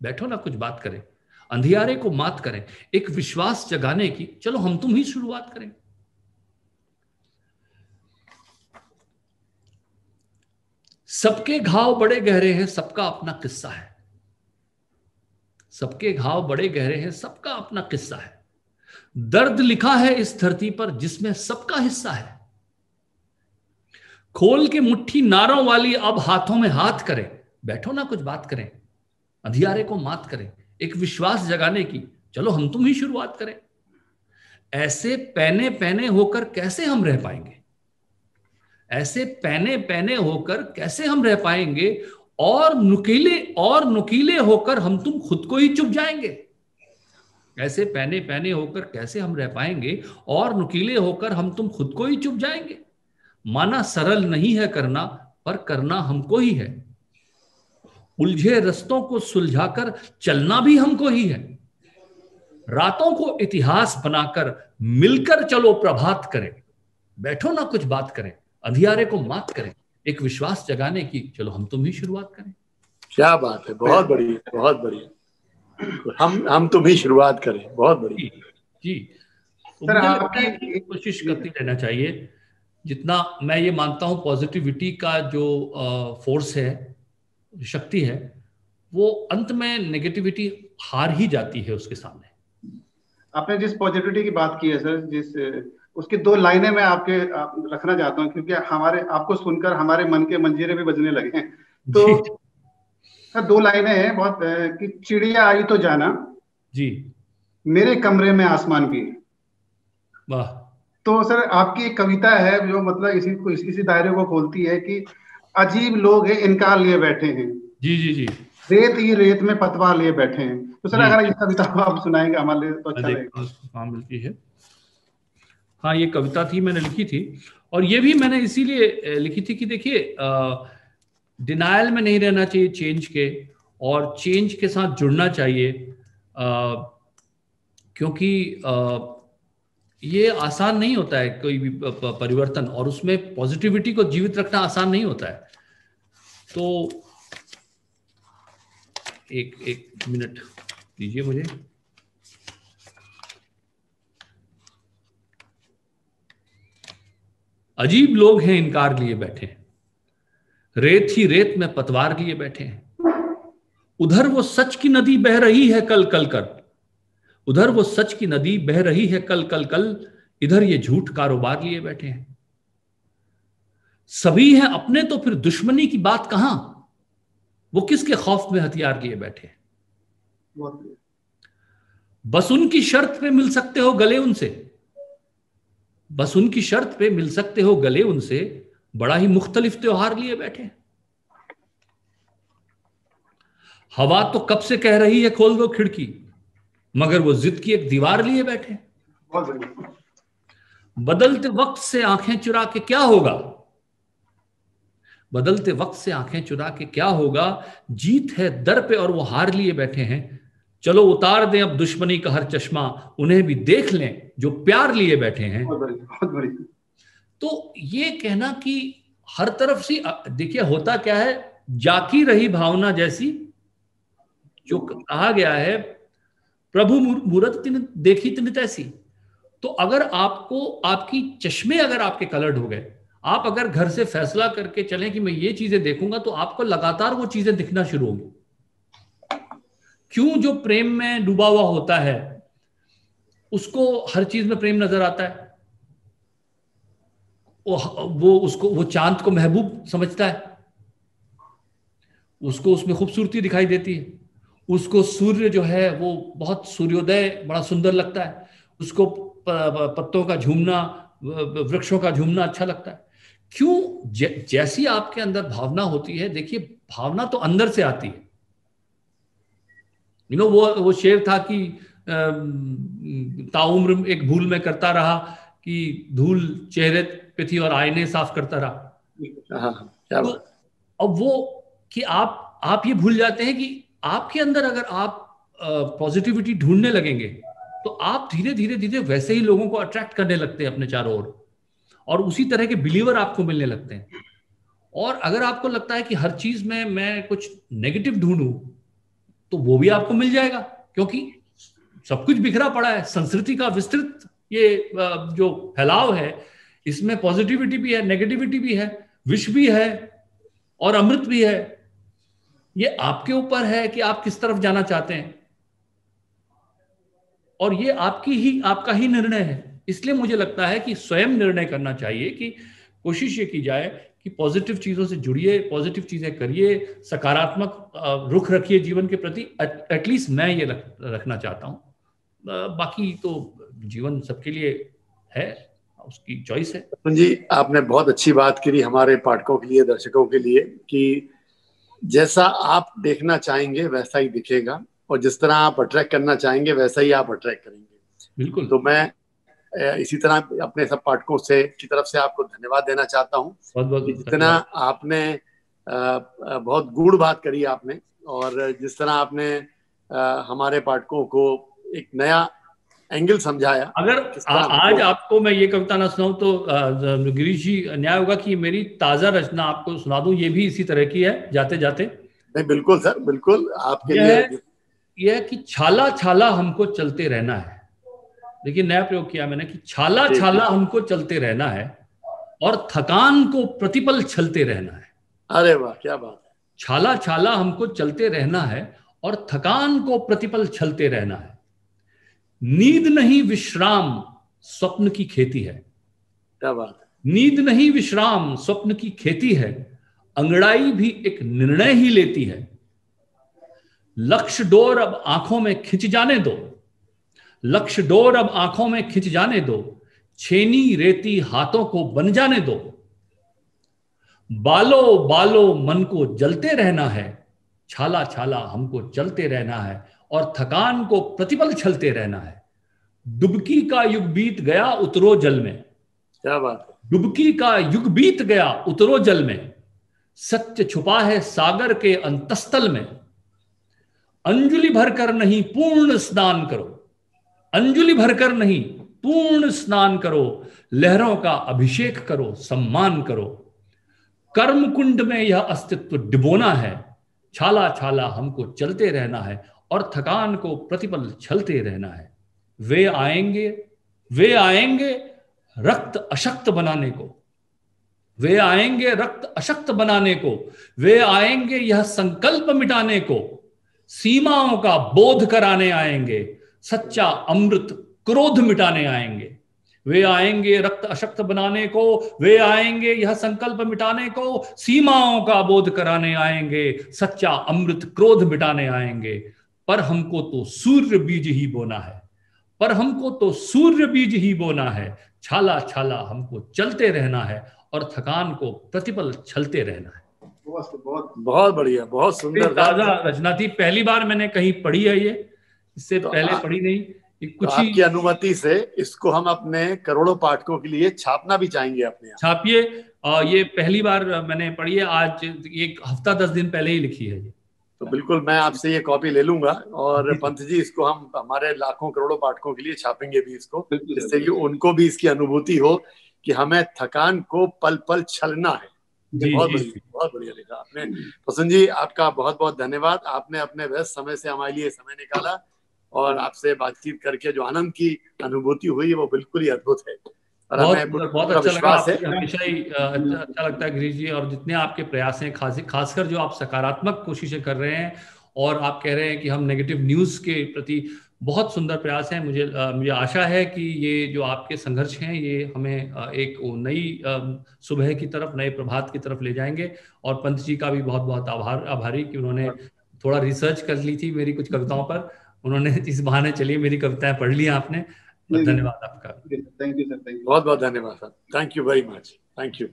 बैठो ना कुछ बात करें, अंधियारे को मात करें, एक विश्वास जगाने की चलो हम तुम ही शुरुआत करें। सबके घाव बड़े गहरे हैं, सबका अपना किस्सा है। सबके घाव बड़े गहरे हैं, सबका अपना किस्सा है। दर्द लिखा है इस धरती पर जिसमें सबका हिस्सा है। खोल के मुट्ठी नारों वाली अब हाथों में हाथ करें, बैठो ना कुछ बात करें, अंधियारे को मात करें, एक विश्वास जगाने की चलो हम तुम ही शुरुआत करें। ऐसे पहने पहने होकर कैसे हम रह पाएंगे, ऐसे पहने पहने होकर कैसे हम रह पाएंगे, और नुकीले होकर हम तुम खुद को ही चुप जाएंगे। ऐसे पहने पहने होकर कैसे हम रह पाएंगे, और नुकीले होकर हम तुम खुद को ही चुप जाएंगे। माना सरल नहीं है करना, पर करना हमको ही है। उलझे रस्तों को सुलझाकर चलना भी हमको ही है। रातों को इतिहास बनाकर मिलकर चलो प्रभात करें, बैठो ना कुछ बात करें, अंधियारे को मात करें, एक विश्वास जगाने की चलो हम तुम ही शुरुआत करें। क्या बात है, बहुत बढ़िया, बहुत बढ़िया। हम तुम ही शुरुआत करें, बहुत बढ़िया जी। तो मुझे कोशिश करती रहना चाहिए। जितना मैं ये मानता हूँ पॉजिटिविटी का जो फोर्स है, शक्ति है, वो अंत में नेगेटिविटी हार ही जाती है उसके सामने। आपने जिस पॉजिटिविटी की बात की है सर, उसकी 2 लाइनें मैं आपके रखना चाहता हूँ, क्योंकि आपको सुनकर हमारे मन के मंजीरे भी बजने लगे हैं। तो सर 2 लाइनें हैं बहुत, कि चिड़िया आई तो जाना जी, मेरे कमरे में आसमान भी। वाह। तो सर आपकी एक कविता है जो मतलब इसी दायरे को खोलती है कि अजीब लोग हैं इनकार लिए बैठे हैं, जी जी जी, रेत ही रेत में पतवा लिए बैठे हैं। तो सर अगर इस कविता को आप सुनाएंगे हमारे लिए तो अच्छा लगेगा। हाँ मिलती है। हाँ, ये कविता थी, मैंने लिखी थी, और ये भी मैंने इसीलिए लिखी थी कि देखिए डिनायल में नहीं रहना चाहिए चेंज के, और चेंज के साथ जुड़ना चाहिए, क्योंकि ये आसान नहीं होता है कोई भी परिवर्तन, और उसमें पॉजिटिविटी को जीवित रखना आसान नहीं होता है। तो एक मिनट दीजिए मुझे। अजीब लोग हैं इनकार लिए बैठे हैं, रेत ही रेत में पतवार लिए बैठे हैं। उधर वो सच की नदी बह रही है कल कल कल, उधर वो सच की नदी बह रही है कल कल कल, इधर ये झूठ कारोबार लिए बैठे हैं। सभी हैं अपने तो फिर दुश्मनी की बात कहां, वो किसके खौफ में हथियार लिए बैठे हैं। बस उनकी शर्त पे मिल सकते हो गले उनसे, बस उनकी शर्त पे मिल सकते हो गले उनसे, बड़ा ही मुख्तलिफ त्योहार लिए बैठे हैं। हवा तो कब से कह रही है खोल दो खिड़की, मगर वो जिद की एक दीवार लिए बैठे हैं। बदलते वक्त से आंखें चुरा के क्या होगा, बदलते वक्त से आंखें चुरा के क्या होगा, जीत है दर पे और वो हार लिए बैठे हैं। चलो उतार दें अब दुश्मनी का हर चश्मा, उन्हें भी देख लें जो प्यार लिए बैठे हैं। तो ये कहना कि हर तरफ से, देखिए होता क्या है, जाकी रही भावना जैसी, जो कहा गया है प्रभु मूरत तिन देखी तिन तैसी। तो अगर आपको, आपकी चश्मे अगर आपके कलर्ड हो गए, आप अगर घर से फैसला करके चलें कि मैं ये चीजें देखूंगा, तो आपको लगातार वो चीजें दिखना शुरू होंगी। क्यों, जो प्रेम में डूबा हुआ होता है उसको हर चीज में प्रेम नजर आता है, वो चांद को महबूब समझता है, उसको उसमें खूबसूरती दिखाई देती है, उसको सूर्य जो है वो बहुत, सूर्योदय बड़ा सुंदर लगता है, उसको पत्तों का झूमना, वृक्षों का झूमना अच्छा लगता है। क्यों, जैसी आपके अंदर भावना होती है, देखिए भावना तो अंदर से आती है। वो शेर था कि ताउम्र एक भूल में करता रहा, कि धूल चेहरे पे थी और आईने साफ करता रहा। तो अब वो कि आप ये भूल जाते हैं कि आपके अंदर अगर आप पॉजिटिविटी ढूंढने लगेंगे, तो आप धीरे धीरे धीरे वैसे ही लोगों को अट्रैक्ट करने लगते हैं अपने चारों ओर, और उसी तरह के बिलीवर आपको मिलने लगते हैं। और अगर आपको लगता है कि हर चीज में मैं कुछ नेगेटिव ढूंढूं, तो वो भी आपको मिल जाएगा, क्योंकि सब कुछ बिखरा पड़ा है। संस्कृति का विस्तृत ये जो फैलाव है, इसमें पॉजिटिविटी भी है, नेगेटिविटी भी है, विष भी है और अमृत भी है। ये आपके ऊपर है कि आप किस तरफ जाना चाहते हैं, और ये आपका ही निर्णय है। इसलिए मुझे लगता है कि स्वयं निर्णय करना चाहिए, कि कोशिश ये की जाए कि पॉजिटिव चीजों से जुड़िए, पॉजिटिव चीजें करिए, सकारात्मक रुख रखिए जीवन के प्रति। एटलीस्ट मैं ये रखना चाहता हूं। बाकी तो जीवन सबके लिए है, उसकी चॉइस है। जी, आपने बहुत अच्छी बात करी हमारे पाठकों के लिए, दर्शकों के लिए, कि जैसा आप देखना चाहेंगे वैसा ही दिखेगा, और जिस तरह आप अट्रैक्ट करना चाहेंगे वैसा ही आप अट्रैक्ट करेंगे। बिल्कुल। तो मैं इसी तरह अपने सब पाठकों की तरफ से आपको धन्यवाद देना चाहता हूँ, जितना आपने बहुत गूढ़ बात करी आपने, और जिस तरह आपने हमारे पाठकों को एक नया एंगल समझाया। अगर आज आपको मैं ये कविता ना सुनाऊं तो गिरीश जी, अन्याय होगा कि मेरी ताजा रचना आपको सुना दूं, ये भी इसी तरह की है जाते जाते। नहीं, बिल्कुल सर, बिल्कुल आपके लिए। यह है कि छाला छाला हमको चलते रहना है। देखिए नया प्रयोग किया मैंने, कि छाला छाला हमको चलते रहना है और थकान को प्रतिपल छलते रहना है। अरे वाह, क्या बात है। छाला छाला हमको चलते रहना है और थकान को प्रतिपल छलते रहना है। नींद नहीं विश्राम स्वप्न की खेती है। क्या बात है। नींद नहीं विश्राम स्वप्न की खेती है, अंगड़ाई भी एक निर्णय ही लेती है। लक्ष्य डोर अब आंखों में खिंच जाने दो, लक्ष्य डोर अब आंखों में खिंच जाने दो, छेनी रेती हाथों को बन जाने दो। बालो बालो मन को जलते रहना है, छाला छाला हमको चलते रहना है और थकान को प्रतिपल छलते रहना है। डुबकी का युग बीत गया उतरो जल में। क्या बात है। डुबकी का युग बीत गया उतरो जल में, सत्य छुपा है सागर के अंतस्तल में। अंजुलि भरकर नहीं पूर्ण स्नान करो, अंजुलि भरकर नहीं पूर्ण स्नान करो, लहरों का अभिषेक करो, सम्मान करो। कर्म कुंड में यह अस्तित्व डिबोना है, छाला छाला हमको चलते रहना है और थकान को प्रतिपल छलते रहना है। वे आएंगे रक्त अशक्त बनाने को, वे आएंगे रक्त अशक्त बनाने को, वे आएंगे यह संकल्प मिटाने को, सीमाओं का बोध कराने आएंगे, सच्चा अमृत क्रोध मिटाने आएंगे। वे आएंगे रक्त अशक्त बनाने को, वे आएंगे यह संकल्प मिटाने को, सीमाओं का बोध कराने आएंगे, सच्चा अमृत क्रोध मिटाने आएंगे। पर हमको तो सूर्य बीज ही बोना है, पर हमको तो सूर्य बीज ही बोना है। छाला छाला हमको चलते रहना है और थकान को प्रतिपल छलते रहना है। बहुत बढ़िया, बहुत सुंदर ताजा रचना थी, पहली बार मैंने कहीं पढ़ी है ये, इससे तो पहले पढ़ी नहीं। कुछ तो आपकी अनुमति से इसको हम अपने करोड़ों पाठकों के लिए छापना भी चाहेंगे अपने यहाँ। छापिए। ये पहली बार मैंने पढ़ी है, आज एक हफ्ता 10 दिन पहले ही लिखी है ये। तो बिल्कुल मैं आपसे ये कॉपी ले लूंगा और पंत जी इसको हम हमारे लाखों करोड़ों पाठकों के लिए छापेंगे भी इसको, जिससे कि उनको भी इसकी अनुभूति हो कि हमें थकान को पल पल छलना है। बहुत बढ़िया लिखा आपने प्रसून जी, आपका बहुत बहुत धन्यवाद। आपने अपने व्यस्त समय से हमारे लिए समय निकाला और आपसे बातचीत करके जो आनंद की अनुभूति हुई वो बिल्कुल ही अद्भुत है। बहुत अच्छा लगा, हमेशा ही अच्छा लगता है गिरीश जी, और जितने आपके प्रयास हैं, खासकर जो आप सकारात्मक कोशिशें कर रहे हैं और आप कह रहे हैं कि हम नेगेटिव न्यूज़ के प्रति, बहुत सुंदर प्रयास हैं। मुझे आशा है कि ये जो आपके संघर्ष हैं ये हमें एक नई सुबह की तरफ, नए प्रभात की तरफ ले जाएंगे। और पंत जी का भी बहुत बहुत आभारी कि उन्होंने थोड़ा रिसर्च कर ली थी मेरी कुछ कविताओं पर, उन्होंने इस बहाने चलिए मेरी कविताएं पढ़ ली आपने। धन्यवाद आपका। थैंक यू सर, बहुत बहुत धन्यवाद sir, thank you very much, thank you.